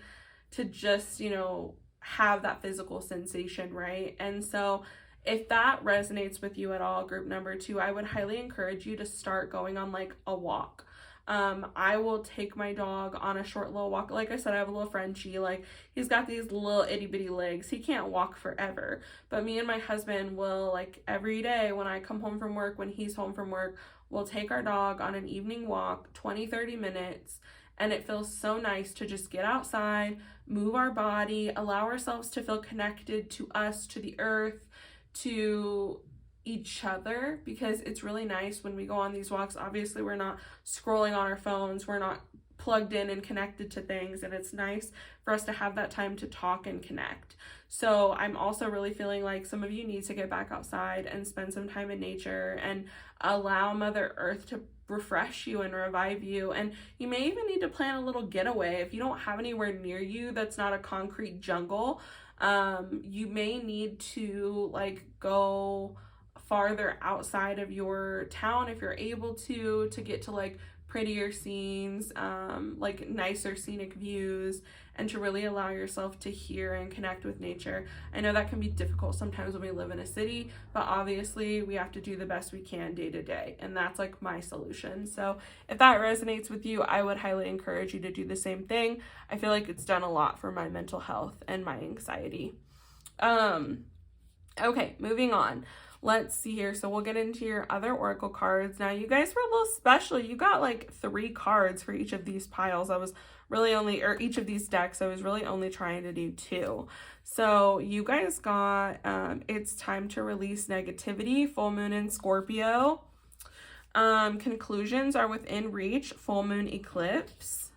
to just, you know, have that physical sensation, right? And so if that resonates with you at all, group number 2, I would highly encourage you to start going on like a walk. I will take my dog on a short little walk. Like I said, I have a little Frenchie, like he's got these little itty bitty legs. He can't walk forever, but me and my husband will, like, every day when I come home from work, when he's home from work, we'll take our dog on an evening walk, 20-30 minutes. And it feels so nice to just get outside, move our body, allow ourselves to feel connected to us, to the earth, to each other, because it's really nice when we go on these walks. Obviously, we're not scrolling on our phones, we're not plugged in and connected to things, and it's nice for us to have that time to talk and connect. So I'm also really feeling like some of you need to get back outside and spend some time in nature and allow Mother Earth to refresh you and revive you. And you may even need to plan a little getaway if you don't have anywhere near you that's not a concrete jungle. You may need to like go farther outside of your town if you're able to get to like prettier scenes, like nicer scenic views, and to really allow yourself to hear and connect with nature. I know that can be difficult sometimes when we live in a city, but obviously we have to do the best we can day to day, and that's like my solution. So if that resonates with you, I would highly encourage you to do the same thing. I feel like it's done a lot for my mental health and my anxiety. Okay, moving on. Let's see here. So we'll get into your other oracle cards. Now, you guys were a little special. You got like 3 cards for each of these piles. I was really only, or each of these decks, I was really only trying to do 2. So you guys got, it's time to release negativity, full moon in Scorpio. Conclusions are within reach, full moon eclipse.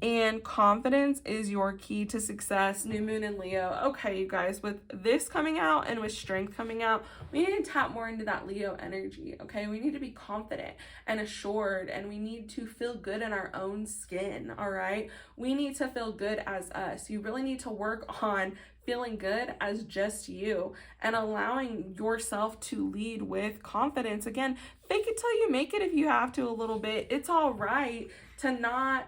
And confidence is your key to success, new moon in Leo. Okay, you guys, with this coming out and with strength coming out, we need to tap more into that Leo energy, okay? We need to be confident and assured, and we need to feel good in our own skin, all right? We need to feel good as us. You really need to work on feeling good as just you and allowing yourself to lead with confidence. Again, fake it till you make it if you have to a little bit. It's all right to not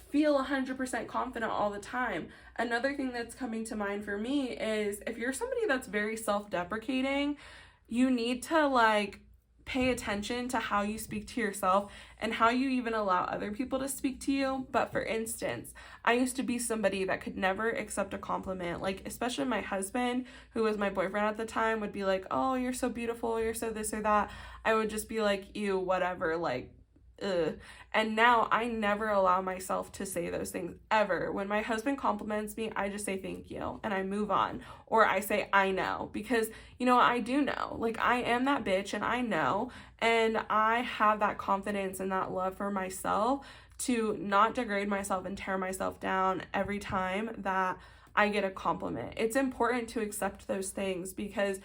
feel 100% confident all the time. Another thing that's coming to mind for me is if you're somebody that's very self-deprecating, you need to pay attention to how you speak to yourself and how you even allow other people to speak to you. But for instance, I used to be somebody that could never accept a compliment, especially my husband, who was my boyfriend at the time, would be like, oh, you're so beautiful, you're so this or that. I would just be like, ew, whatever, ugh. And now I never allow myself to say those things ever. When my husband compliments me, I just say thank you and I move on. Or I say I know, because I do know. I am that bitch and I know, and I have that confidence and that love for myself to not degrade myself and tear myself down every time that I get a compliment. It's important to accept those things because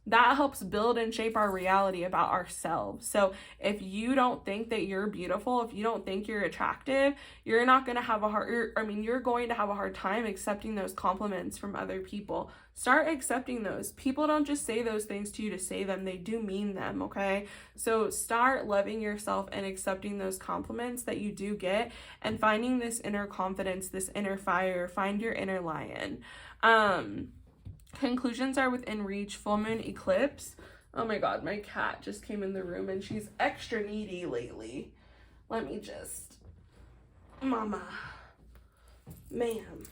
that helps build and shape our reality about ourselves. So if you don't think that you're beautiful, if you don't think you're attractive, you're going to have a hard time accepting those compliments from other people. Start accepting those. People don't just say those things to you to say them. They do mean them, okay? So start loving yourself and accepting those compliments that you do get and finding this inner confidence, this inner fire. Find your inner lion. Conclusions are within reach, full moon eclipse. Oh my god, my cat just came in the room and she's extra needy lately. Let me just... Mama. Ma'am.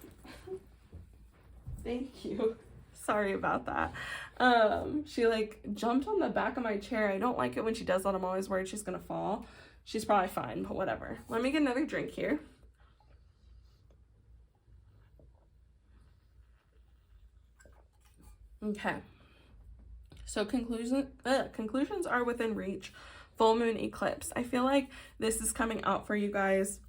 Thank you. Sorry about that. She jumped on the back of my chair. I don't like it when she does that. I'm always worried she's gonna fall. She's probably fine, but whatever. Let me get another drink here. Okay, so conclusions are within reach, full moon eclipse. I feel like this is coming out for you guys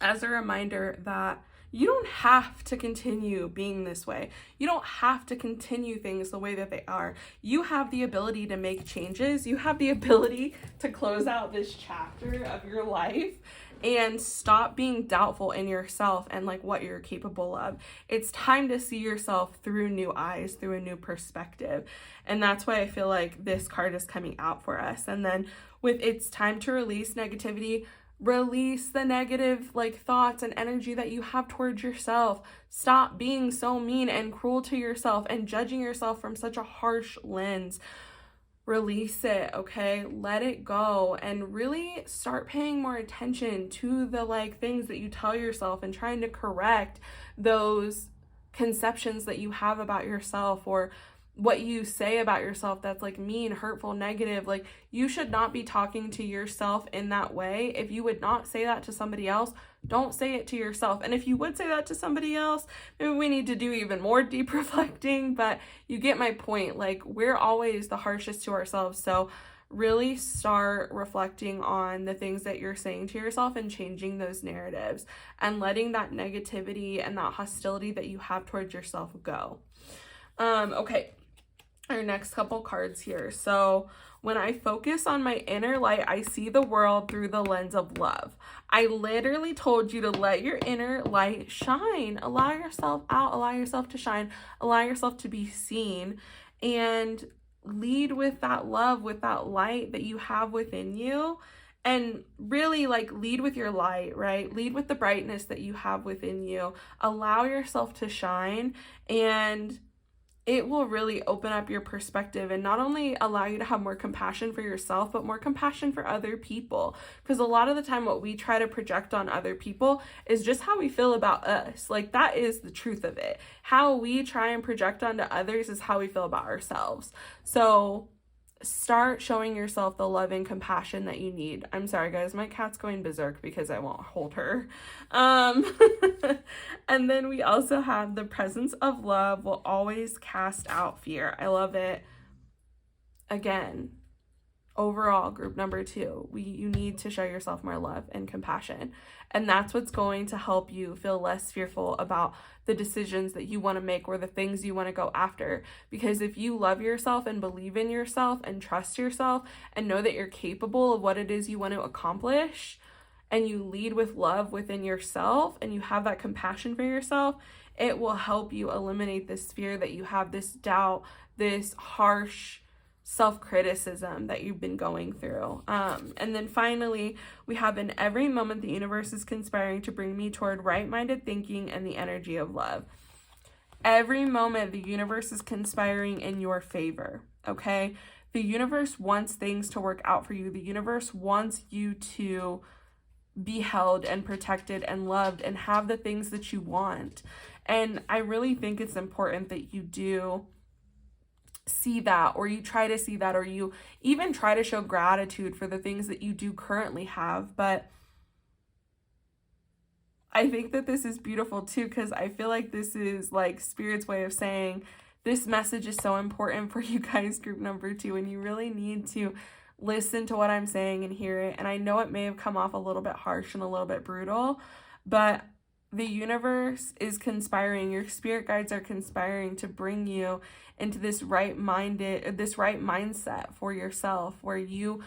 as a reminder that you don't have to continue being this way. You don't have to continue things the way that they are. You have the ability to make changes. You have the ability to close out this chapter of your life and stop being doubtful in yourself and what you're capable of. It's time to see yourself through new eyes, through a new perspective. And that's why I feel like this card is coming out for us. And then with it's time to release negativity, release the negative thoughts and energy that you have towards yourself. Stop being so mean and cruel to yourself and judging yourself from such a harsh lens. Release it, okay? Let it go and really start paying more attention to the things that you tell yourself and trying to correct those conceptions that you have about yourself or what you say about yourself that's mean, hurtful, negative. You should not be talking to yourself in that way. If you would not say that to somebody else, don't say it to yourself. And if you would say that to somebody else, maybe we need to do even more deep reflecting, but you get my point. We're always the harshest to ourselves. So really start reflecting on the things that you're saying to yourself and changing those narratives and letting that negativity and that hostility that you have towards yourself go. Okay. Our next couple cards here. So when I focus on my inner light, I see the world through the lens of love. I literally told you to let your inner light shine. Allow yourself out. Allow yourself to shine. Allow yourself to be seen. And lead with that love, with that light that you have within you. And really lead with your light, right? Lead with the brightness that you have within you. Allow yourself to shine, and it will really open up your perspective and not only allow you to have more compassion for yourself, but more compassion for other people. Because a lot of the time what we try to project on other people is just how we feel about us. That is the truth of it. How we try and project onto others is how we feel about ourselves. So start showing yourself the love and compassion that you need. I'm sorry guys, my cat's going berserk because I won't hold her. And then we also have the presence of love will always cast out fear. I love it. Again, overall, group number 2, you need to show yourself more love and compassion. And that's what's going to help you feel less fearful about the decisions that you want to make or the things you want to go after. Because if you love yourself and believe in yourself and trust yourself and know that you're capable of what it is you want to accomplish, and you lead with love within yourself and you have that compassion for yourself, it will help you eliminate this fear that you have, this doubt, this harsh self-criticism that you've been going through. And then finally, we have, in every moment the universe is conspiring to bring me toward right-minded thinking and the energy of love. Every moment the universe is conspiring in your favor, okay? The universe wants things to work out for you. The universe wants you to be held and protected and loved and have the things that you want. And I really think it's important that you do see that, or you try to see that, or you even try to show gratitude for the things that you do currently have. But I think that this is beautiful too, because I feel like this is like Spirit's way of saying this message is so important for you guys, group number 2, and you really need to listen to what I'm saying and hear it. And I know it may have come off a little bit harsh and a little bit brutal, but the universe is conspiring, your spirit guides are conspiring to bring you into this right mindset for yourself, where you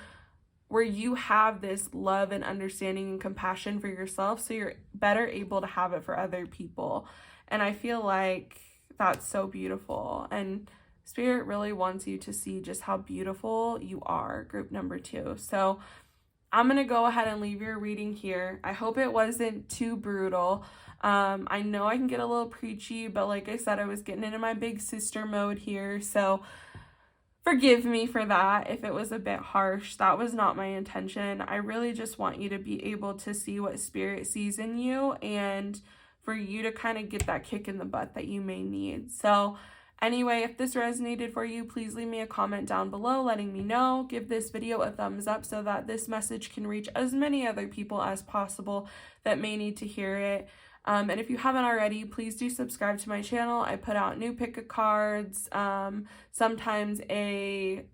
have this love and understanding and compassion for yourself, so you're better able to have it for other people. And I feel like that's so beautiful, and Spirit really wants you to see just how beautiful you are, group number 2. So I'm going to go ahead and leave your reading here. I hope it wasn't too brutal. I know I can get a little preachy, but like I said, I was getting into my big sister mode here. So forgive me for that if it was a bit harsh. That was not my intention. I really just want you to be able to see what Spirit sees in you, and for you to kind of get that kick in the butt that you may need. So anyway, if this resonated for you, please leave me a comment down below letting me know. Give this video a thumbs up so that this message can reach as many other people as possible that may need to hear it. And if you haven't already, please do subscribe to my channel. I put out new pick cards, sometimes a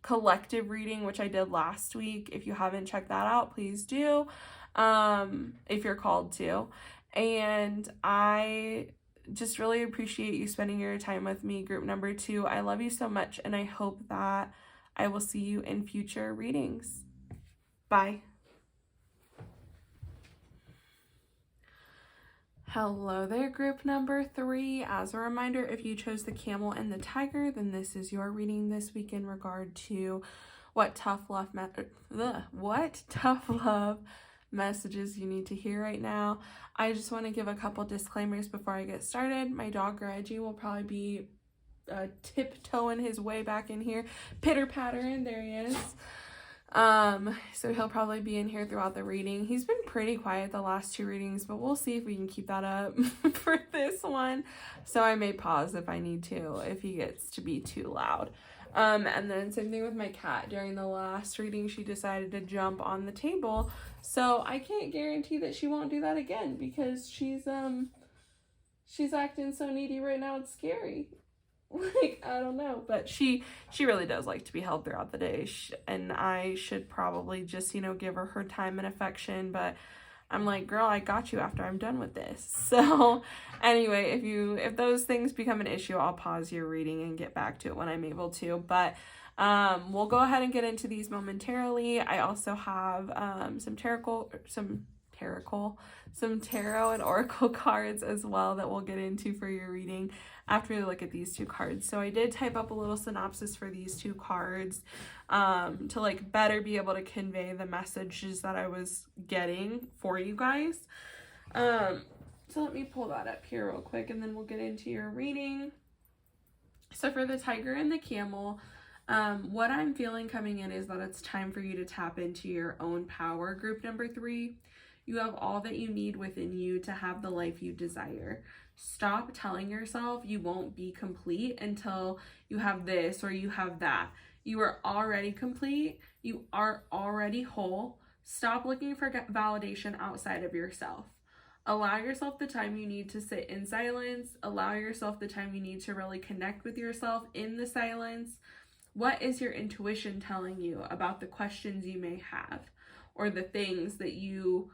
collective reading, which I did last week. If you haven't checked that out, please do, if you're called to. And I just really appreciate you spending your time with me, group number 2. I love you so much, and I hope that I will see you in future readings. Bye. Hello there, group number 3. As a reminder, if you chose the camel and the tiger, then this is your reading this week in regard to what tough love messages you need to hear right now. I just want to give a couple disclaimers before I get started. My dog Reggie will probably be tiptoeing his way back in here, pitter-pattering. There he is. So he'll probably be in here throughout the reading. He's been pretty quiet the last 2 readings, but we'll see if we can keep that up for this one. So I may pause if I need to, if he gets to be too loud. And then same thing with my cat. During the last reading, she decided to jump on the table. So I can't guarantee that she won't do that again, because she's acting so needy right now. It's scary. Like, I don't know, but she really does like to be held throughout the day, and I should probably just, give her time and affection, but I'm like, girl, I got you after I'm done with this. So anyway, if those things become an issue, I'll pause your reading and get back to it when I'm able to, but we'll go ahead and get into these momentarily. I also have some tarot and oracle cards as well that we'll get into for your reading after we look at these 2 cards. So I did type up a little synopsis for these 2 cards to better be able to convey the messages that I was getting for you guys. So let me pull that up here real quick, and then we'll get into your reading. So for the tiger and the camel, what I'm feeling coming in is that it's time for you to tap into your own power, group number 3. You have all that you need within you to have the life you desire. Stop telling yourself you won't be complete until you have this or you have that. You are already complete. You are already whole. Stop looking for validation outside of yourself. Allow yourself the time you need to sit in silence. Allow yourself the time you need to really connect with yourself in the silence. What is your intuition telling you about the questions you may have, or the things that you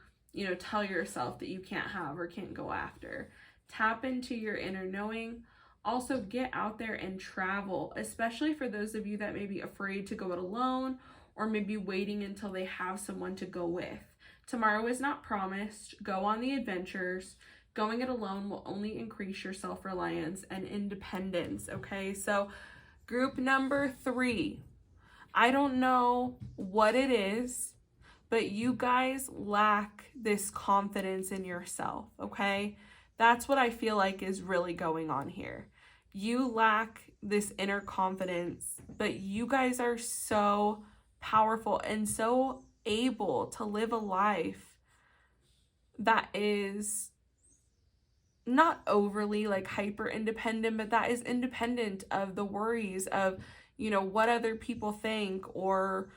tell yourself that you can't have or can't go after? Tap into your inner knowing. Also, get out there and travel, especially for those of you that may be afraid to go it alone, or maybe waiting until they have someone to go with. Tomorrow is not promised. Go on the adventures. Going it alone will only increase your self-reliance and independence, okay? So group number 3, I don't know what it is, but you guys lack this confidence in yourself, okay? That's what I feel like is really going on here. You lack this inner confidence, but you guys are so powerful and so able to live a life that is not overly like hyper independent, but that is independent of the worries of, what other people think, or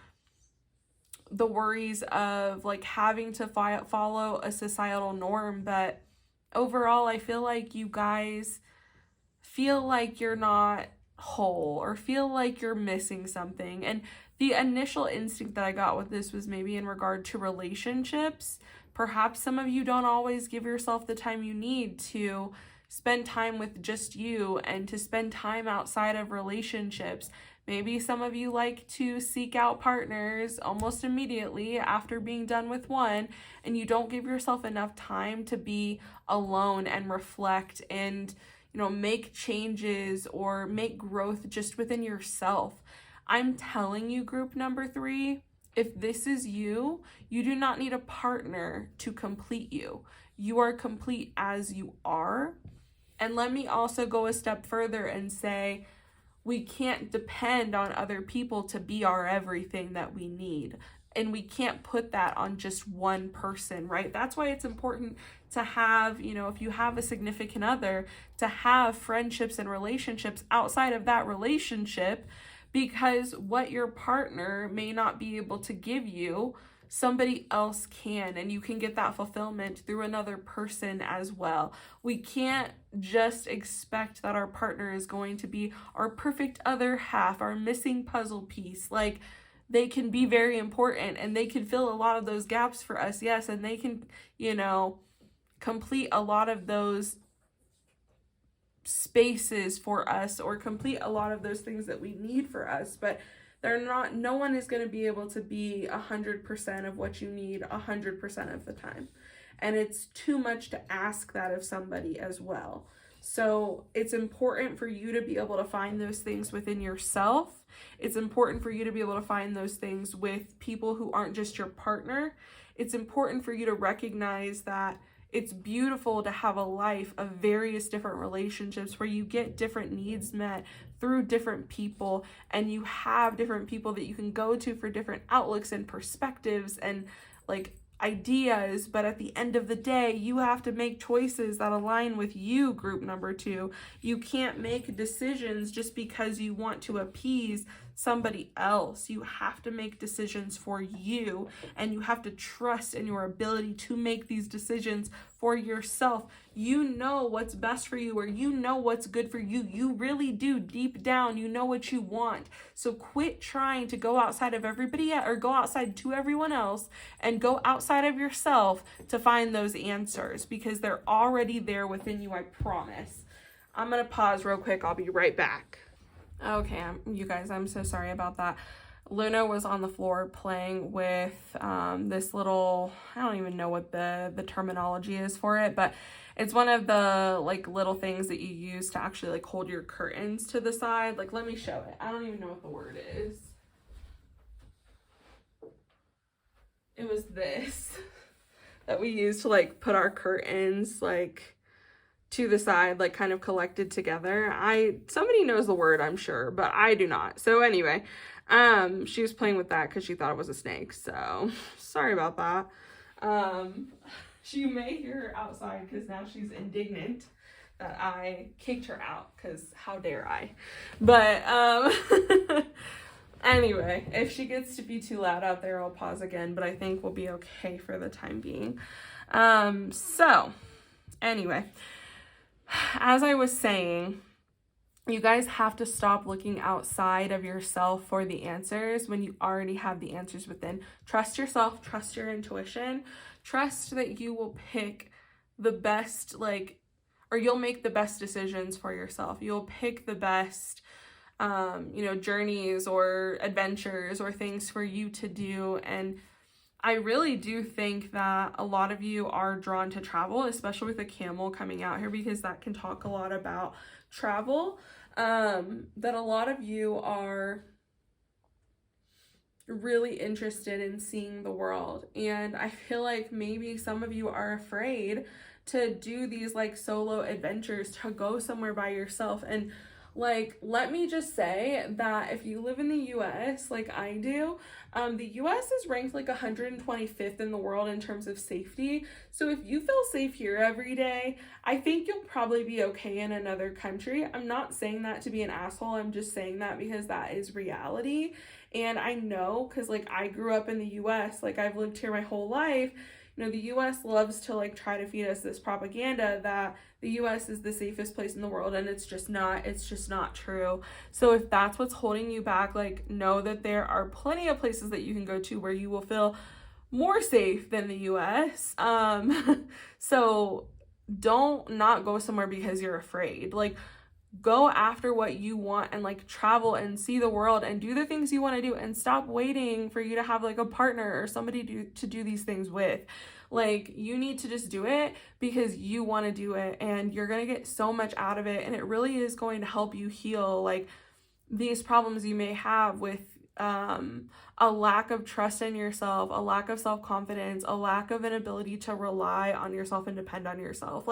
the worries of like having to follow a societal norm. But overall, I feel like you guys feel like you're not whole, or feel like you're missing something. And the initial instinct that I got with this was maybe in regard to relationships. Perhaps some of you don't always give yourself the time you need to spend time with just you and to spend time outside of relationships. Maybe some of you like to seek out partners almost immediately after being done with one, and you don't give yourself enough time to be alone and reflect and make changes or make growth just within yourself. I'm telling you, group number 3, if this is you, you do not need a partner to complete you. You are complete as you are. And let me also go a step further and say, we can't depend on other people to be our everything that we need. And we can't put that on just one person, right? That's why it's important to have, if you have a significant other, to have friendships and relationships outside of that relationship, because what your partner may not be able to give you, somebody else can, and you can get that fulfillment through another person as well. We can't just expect that our partner is going to be our perfect other half, our missing puzzle piece. Like, they can be very important and they can fill a lot of those gaps for us, yes, and they can, complete a lot of those spaces for us, or complete a lot of those things that we need for us, but no one is going to be able to be 100% of what you need 100% of the time. And it's too much to ask that of somebody as well. So it's important for you to be able to find those things within yourself. It's important for you to be able to find those things with people who aren't just your partner. It's important for you to recognize that it's beautiful to have a life of various different relationships where you get different needs met through different people, and you have different people that you can go to for different outlooks and perspectives and like ideas. But at the end of the day, you have to make choices that align with you, group number 2. You can't make decisions just because you want to appease somebody else. You have to make decisions for you, and you have to trust in your ability to make these decisions for yourself. You know what's best for you, or you know what's good for you. You really do. Deep down, you know what you want. So quit trying to go outside of everybody, or go outside to everyone else, and go outside of yourself to find those answers, because they're already there within you, I promise. I'm going to pause real quick. I'll be right back. Okay, you guys, I'm so sorry about that. Luna was on the floor playing with this little, I don't even know what the terminology is for it, but it's one of the like little things that you use to actually like hold your curtains to the side. Like, let me show it. I don't even know what the word is. It was this that we used to like put our curtains like to the side, like kind of collected together. Somebody knows the word, I'm sure, but I do not. So anyway, she was playing with that because she thought it was a snake. So sorry about that. She may hear her outside because now she's indignant that I kicked her out, because how dare I? But anyway, if she gets to be too loud out there, I'll pause again, but I think we'll be okay for the time being. So anyway, as I was saying, you guys have to stop looking outside of yourself for the answers when you already have the answers within. Trust yourself, trust your intuition, trust that you will pick the best, or you'll make the best decisions for yourself. You'll pick the best, journeys or adventures or things for you to do. And I really do think that a lot of you are drawn to travel, especially with a camel coming out here, because that can talk a lot about travel. That a lot of you are really interested in seeing the world. And I feel like maybe some of you are afraid to do these solo adventures, to go somewhere by yourself. And let me just say that if you live in the US like I do, the US is ranked 125th in the world in terms of safety. So if you feel safe here every day, I think you'll probably be okay in another country. I'm not saying that to be an asshole. I'm just saying that because that is reality. And I know, because I grew up in the US, I've lived here my whole life. The US loves to try to feed us this propaganda that the US is the safest place in the world, and it's just not true. So if that's what's holding you back, know that there are plenty of places that you can go to where you will feel more safe than the US. So don't not go somewhere because you're afraid. Go after what you want and travel and see the world and do the things you want to do, and stop waiting for you to have a partner or somebody to do these things with. You need to just do it because you want to do it, and you're going to get so much out of it, and it really is going to help you heal these problems you may have with a lack of trust in yourself, a lack of self-confidence, a lack of an ability to rely on yourself and depend on yourself.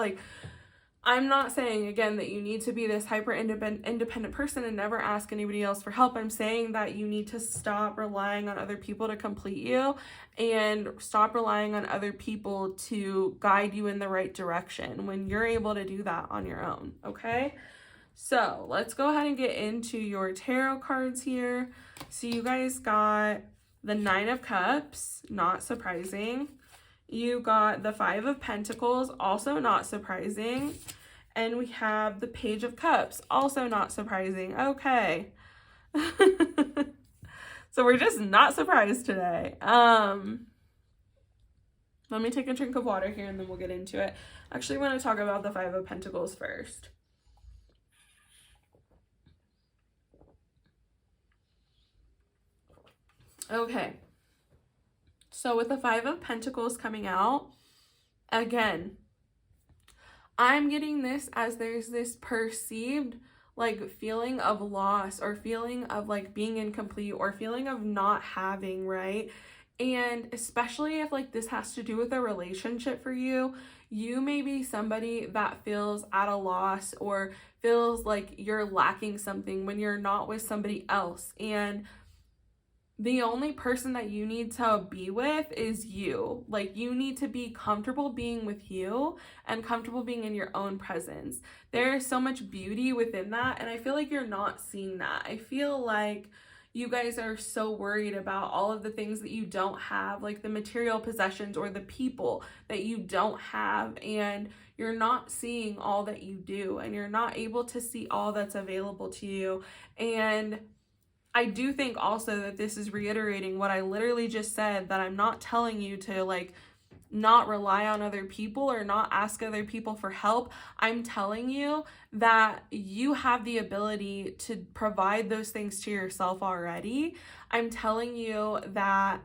I'm not saying, again, that you need to be this hyper independent person and never ask anybody else for help. I'm saying that you need to stop relying on other people to complete you, and stop relying on other people to guide you in the right direction when you're able to do that on your own, okay? So let's go ahead and get into your tarot cards here. So you guys got the 9 of Cups, not surprising. You got the 5 of Pentacles, also not surprising. And we have the Page of Cups, also not surprising. Okay. So we're just not surprised today. Let me take a drink of water here and then we'll get into it. Actually, I want to talk about the 5 of Pentacles first. Okay. So with the 5 of Pentacles coming out, again, I'm getting this as there's this perceived feeling of loss, or feeling of being incomplete, or feeling of not having, right? And especially if this has to do with a relationship for you, you may be somebody that feels at a loss or feels like you're lacking something when you're not with somebody else. And the only person that you need to be with is you. You need to be comfortable being with you and comfortable being in your own presence. There is so much beauty within that, and I feel like you're not seeing that. I feel like you guys are so worried about all of the things that you don't have, the material possessions or the people that you don't have, and you're not seeing all that you do, and you're not able to see all that's available to you. And I do think also that this is reiterating what I literally just said, that I'm not telling you to not rely on other people or not ask other people for help. I'm telling you that you have the ability to provide those things to yourself already. I'm telling you that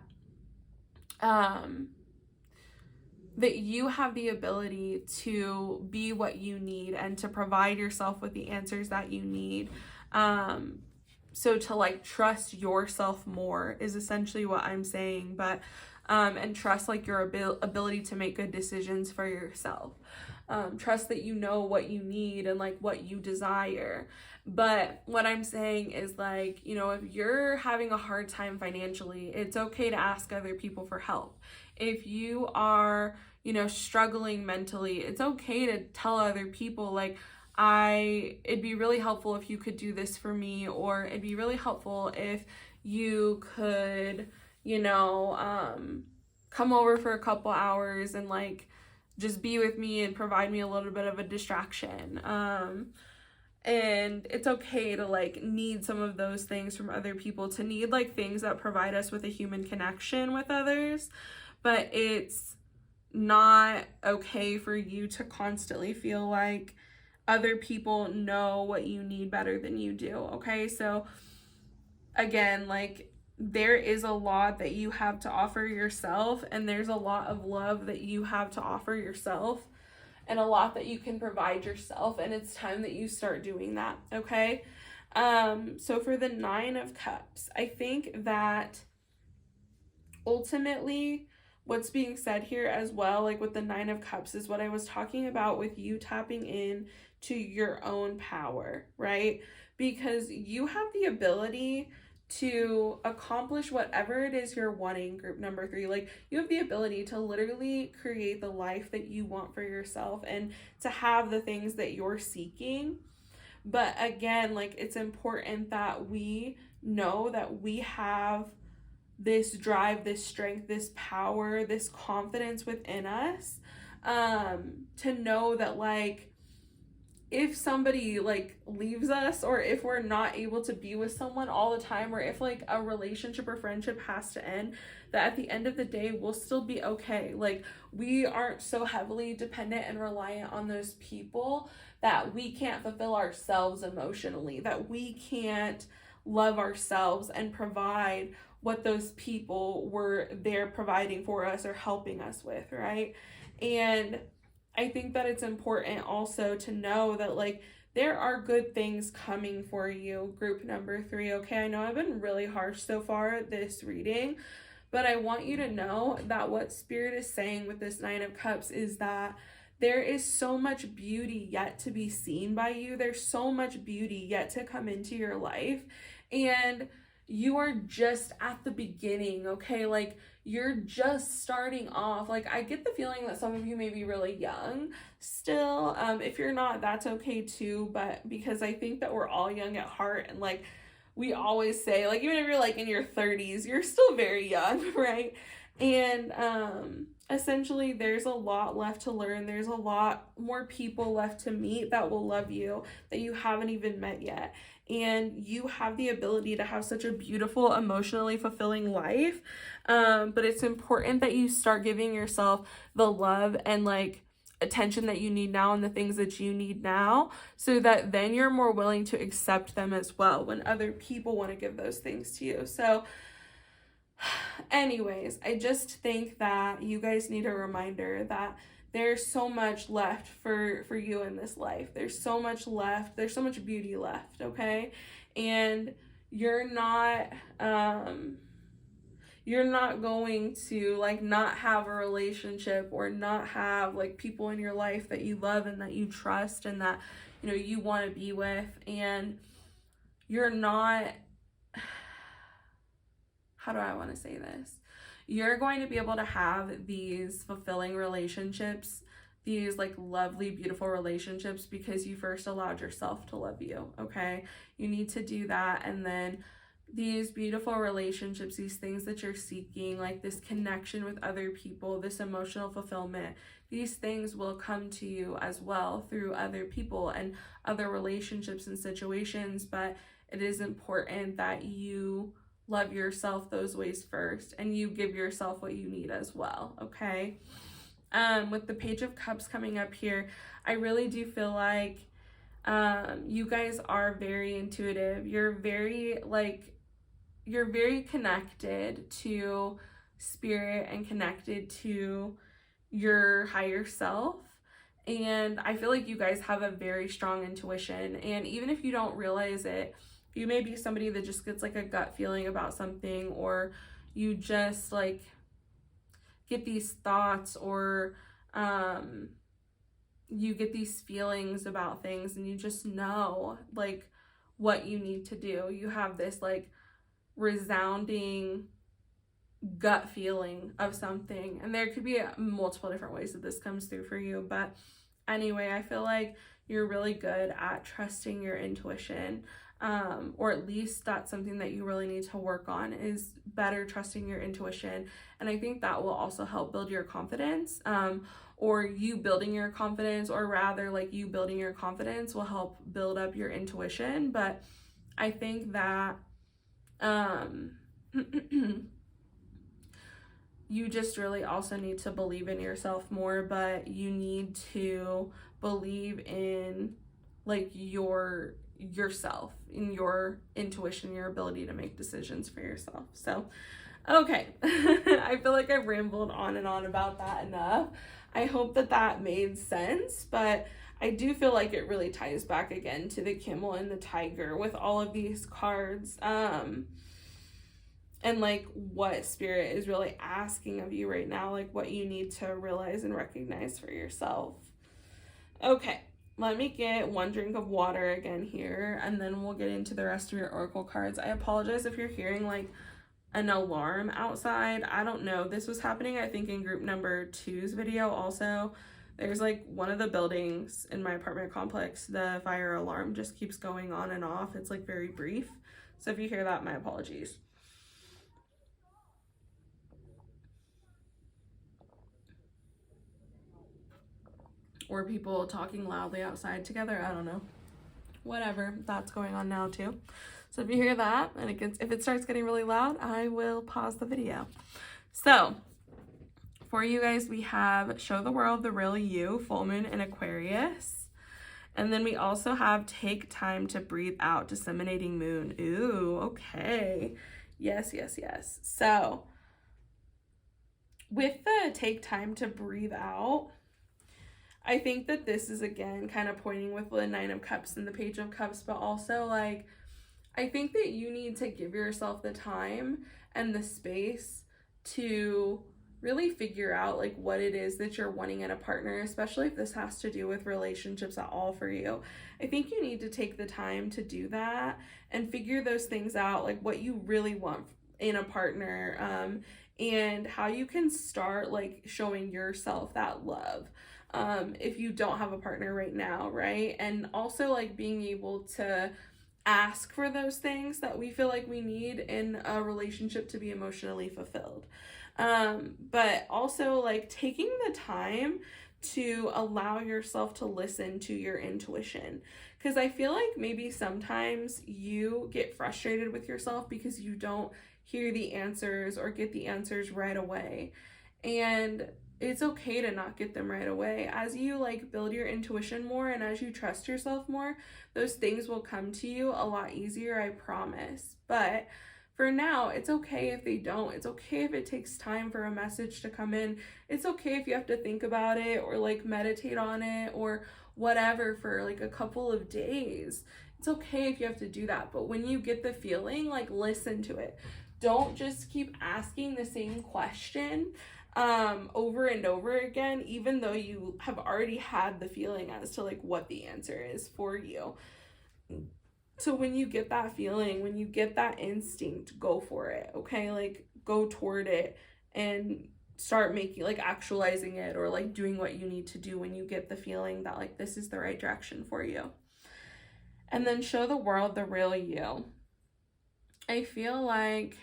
that you have the ability to be what you need and to provide yourself with the answers that you need. So to trust yourself more is essentially what I'm saying, but and trust your ability to make good decisions for yourself. Trust that you know what you need and what you desire. But what I'm saying is if you're having a hard time financially, it's okay to ask other people for help. If you are, struggling mentally, it's okay to tell other people it'd be really helpful if you could do this for me, or it'd be really helpful if you could, come over for a couple hours and just be with me and provide me a little bit of a distraction. And it's okay to like need some of those things from other people, to need like things that provide us with a human connection with others. But it's not okay for you to constantly feel like other people know what you need better than you do. Okay, so again, like, there is a lot that you have to offer yourself, and there's a lot of love that you have to offer yourself, and a lot that you can provide yourself, and it's time that you start doing that. Okay, so for the 9 of Cups, I think that ultimately what's being said here as well, like with the 9 of Cups, is what I was talking about with you tapping in to your own power, right? Because you have the ability to accomplish whatever it is you're wanting, group number 3. Like, you have the ability to literally create the life that you want for yourself and to have the things that you're seeking. But again, like, it's important that we know that we have this drive, this strength, this power, this confidence within us, to know that, like, if somebody like leaves us, or if we're not able to be with someone all the time, or if like a relationship or friendship has to end, that at the end of the day we'll still be okay. Like, we aren't so heavily dependent and reliant on those people that we can't fulfill ourselves emotionally, that we can't love ourselves and provide what those people were there providing for us or helping us with, right? And I think that it's important also to know that, like, there are good things coming for you, group number 3, okay? I know I've been really harsh so far this reading, but I want you to know that what Spirit is saying with this 9 of Cups is that there is so much beauty yet to be seen by you. There's so much beauty yet to come into your life, and you are just at the beginning, okay? Like, you're just starting off. Like, I get the feeling that some of you may be really young still. If you're not, that's okay too, but because I think that we're all young at heart, and like, we always say, like, even if you're like in your 30s, you're still very young, right? And essentially there's a lot left to learn. There's a lot more people left to meet that will love you, that you haven't even met yet. And you have the ability to have such a beautiful, emotionally fulfilling life. But it's important that you start giving yourself the love and like attention that you need now, and the things that you need now, so that then you're more willing to accept them as well when other people want to give those things to you. So anyways, I just think that you guys need a reminder that there's so much left for you in this life. There's so much left. There's so much beauty left, okay? And you're not going to like not have a relationship or not have like people in your life that you love and that you trust and that, you know, you want to be with, and you're not, how do I want to say this? You're going to be able to have these fulfilling relationships, these like lovely, beautiful relationships, because you first allowed yourself to love you, okay? You need to do that, and then these beautiful relationships, these things that you're seeking, like this connection with other people, this emotional fulfillment, these things will come to you as well through other people and other relationships and situations. But it is important that you love yourself those ways first, and you give yourself what you need as well, okay? With the Page of Cups coming up here, I really do feel like you guys are very intuitive. You're very connected to spirit and connected to your higher self. And I feel like you guys have a very strong intuition. And even if you don't realize it, you may be somebody that just gets like a gut feeling about something, or you just like get these thoughts, or you get these feelings about things, and you just know like what you need to do. You have this like resounding gut feeling of something, and there could be multiple different ways that this comes through for you. But anyway, I feel like you're really good at trusting your intuition. or at least that's something that you really need to work on, is better trusting your intuition. And I think that will also help build your confidence, or you building your confidence, or rather like you building your confidence will help build up your intuition. But I think that you just really also need to believe in yourself more, but you need to believe in like yourself, in your intuition, your ability to make decisions for yourself. So, okay. I feel like I've rambled on and on about that enough. I hope that that made sense, but I do feel like it really ties back again to the camel and the tiger with all of these cards. And like what spirit is really asking of you right now, like what you need to realize and recognize for yourself. Okay, let me get one drink of water again here, and then we'll get into the rest of your oracle cards. I apologize if you're hearing like an alarm outside. I don't know. This was happening, I think, in group number 2's video also. There's like one of the buildings in my apartment complex, the fire alarm just keeps going on and off. It's like very brief. So if you hear that, my apologies. Or people talking loudly outside together, I don't know. Whatever, that's going on now too. So if you hear that, and if it starts getting really loud, I will pause the video. So for you guys, we have Show the World the Real You, full moon in Aquarius. And then we also have Take Time to Breathe Out, disseminating moon. Ooh, okay. Yes, yes, yes. So with the Take Time to Breathe Out, I think that this is, again, kind of pointing with the 9 of Cups and the Page of Cups, but also, like, I think that you need to give yourself the time and the space to really figure out, like, what it is that you're wanting in a partner, especially if this has to do with relationships at all for you. I think you need to take the time to do that and figure those things out, like, what you really want in a partner, and how you can start, like, showing yourself that love. If you don't have a partner right now, right? And also like being able to ask for those things that we feel like we need in a relationship to be emotionally fulfilled. But also like taking the time to allow yourself to listen to your intuition. Because I feel like maybe sometimes you get frustrated with yourself because you don't hear the answers or get the answers right away. And it's okay to not get them right away. As you like build your intuition more and as you trust yourself more, those things will come to you a lot easier, I promise. But for now, it's okay if they don't. It's okay if it takes time for a message to come in. It's okay if you have to think about it or like meditate on it or whatever for like a couple of days. It's okay if you have to do that. But when you get the feeling, like listen to it. Don't just keep asking the same question over and over again, even though you have already had the feeling as to like what the answer is for you. So when you get that feeling, when you get that instinct, go for it, okay? Like go toward it and start making, like actualizing it or like doing what you need to do when you get the feeling that like this is the right direction for you. And then show the world the real you. I feel like,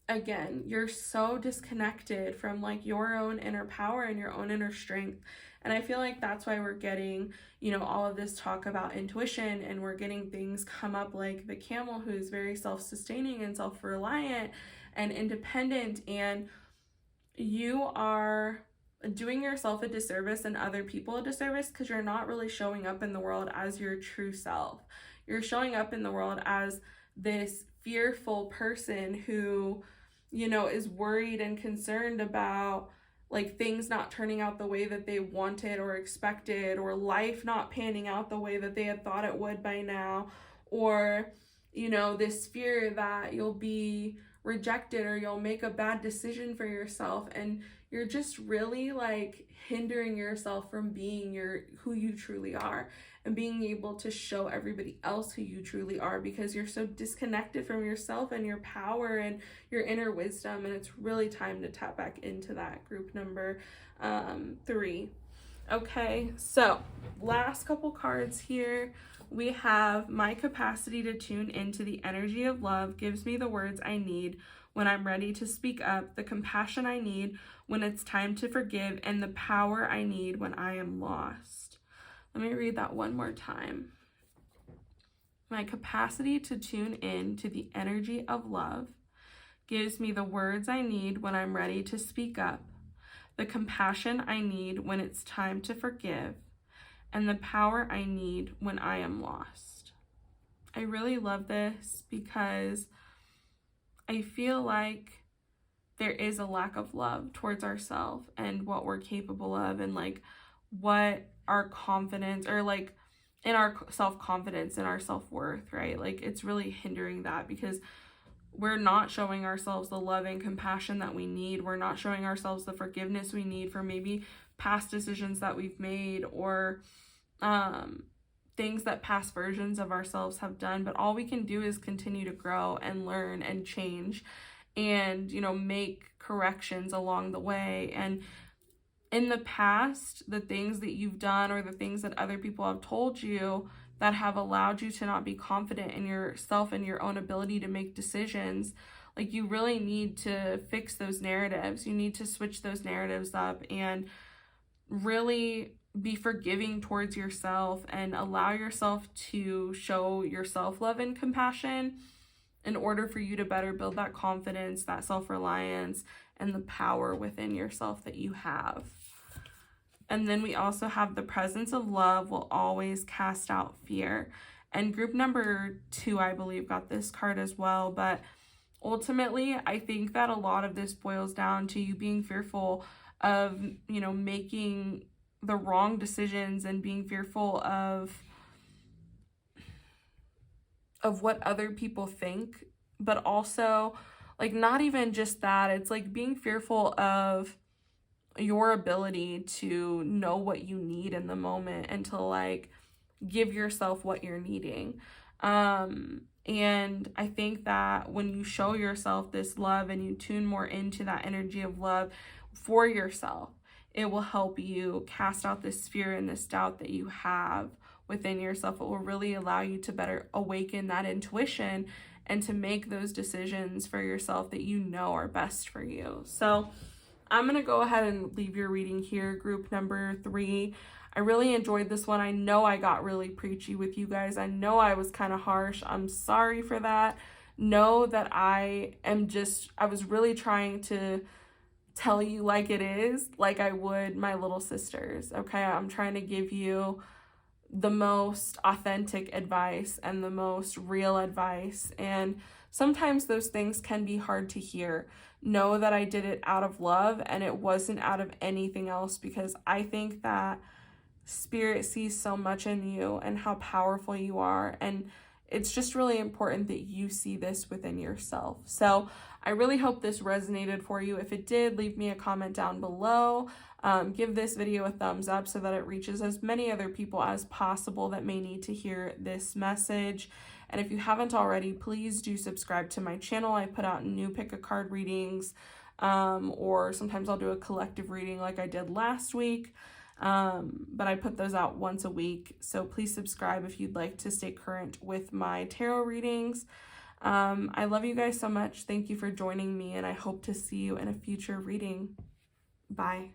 again, you're so disconnected from like your own inner power and your own inner strength. And I feel like that's why we're getting, you know, all of this talk about intuition, and we're getting things come up like the camel, who's very self-sustaining and self-reliant and independent. And you are doing yourself a disservice and other people a disservice because you're not really showing up in the world as your true self. You're showing up in the world as this fearful person who, you know, is worried and concerned about like things not turning out the way that they wanted or expected, or life not panning out the way that they had thought it would by now, or, you know, this fear that you'll be rejected or you'll make a bad decision for yourself, and you're just really like hindering yourself from being who you truly are and being able to show everybody else who you truly are, because you're so disconnected from yourself and your power and your inner wisdom. And it's really time to tap back into that, group number 3. Okay, so last couple cards here. We have my capacity to tune into the energy of love gives me the words I need when I'm ready to speak up, the compassion I need when it's time to forgive, and the power I need when I am lost. Let me read that one more time. My capacity to tune in to the energy of love gives me the words I need when I'm ready to speak up, the compassion I need when it's time to forgive, and the power I need when I am lost. I really love this because I feel like there is a lack of love towards ourselves and what we're capable of, and like what our confidence, or like in our self-confidence and our self-worth, right? Like it's really hindering that because we're not showing ourselves the love and compassion that we need. We're not showing ourselves the forgiveness we need for maybe past decisions that we've made, or things that past versions of ourselves have done. But all we can do is continue to grow and learn and change and, you know, make corrections along the way. And in the past, the things that you've done or the things that other people have told you that have allowed you to not be confident in yourself and your own ability to make decisions, like you really need to fix those narratives. You need to switch those narratives up and really be forgiving towards yourself and allow yourself to show yourself love and compassion in order for you to better build that confidence, that self-reliance, and the power within yourself that you have. And then we also have the presence of love will always cast out fear. And group number 2, I believe, got this card as well. But ultimately, I think that a lot of this boils down to you being fearful of, you know, making the wrong decisions and being fearful of what other people think, but also like not even just that, it's like being fearful of your ability to know what you need in the moment and to like give yourself what you're needing. And I think that when you show yourself this love and you tune more into that energy of love for yourself, it will help you cast out this fear and this doubt that you have within yourself. It will really allow you to better awaken that intuition and to make those decisions for yourself that you know are best for you. So I'm going to go ahead and leave your reading here, group number 3. I really enjoyed this one. I know I got really preachy with you guys. I know I was kind of harsh. I'm sorry for that. Know that I was really trying to tell you like it is, like I would my little sisters, okay? I'm trying to give you the most authentic advice and the most real advice. And sometimes those things can be hard to hear. Know that I did it out of love and it wasn't out of anything else, because I think that Spirit sees so much in you and how powerful you are. And it's just really important that you see this within yourself. So I really hope this resonated for you. If it did, leave me a comment down below. Give this video a thumbs up so that it reaches as many other people as possible that may need to hear this message. And if you haven't already, please do subscribe to my channel. I put out new pick a card readings, or sometimes I'll do a collective reading like I did last week. But I put those out once a week. So please subscribe if you'd like to stay current with my tarot readings. I love you guys so much. Thank you for joining me, and I hope to see you in a future reading. Bye.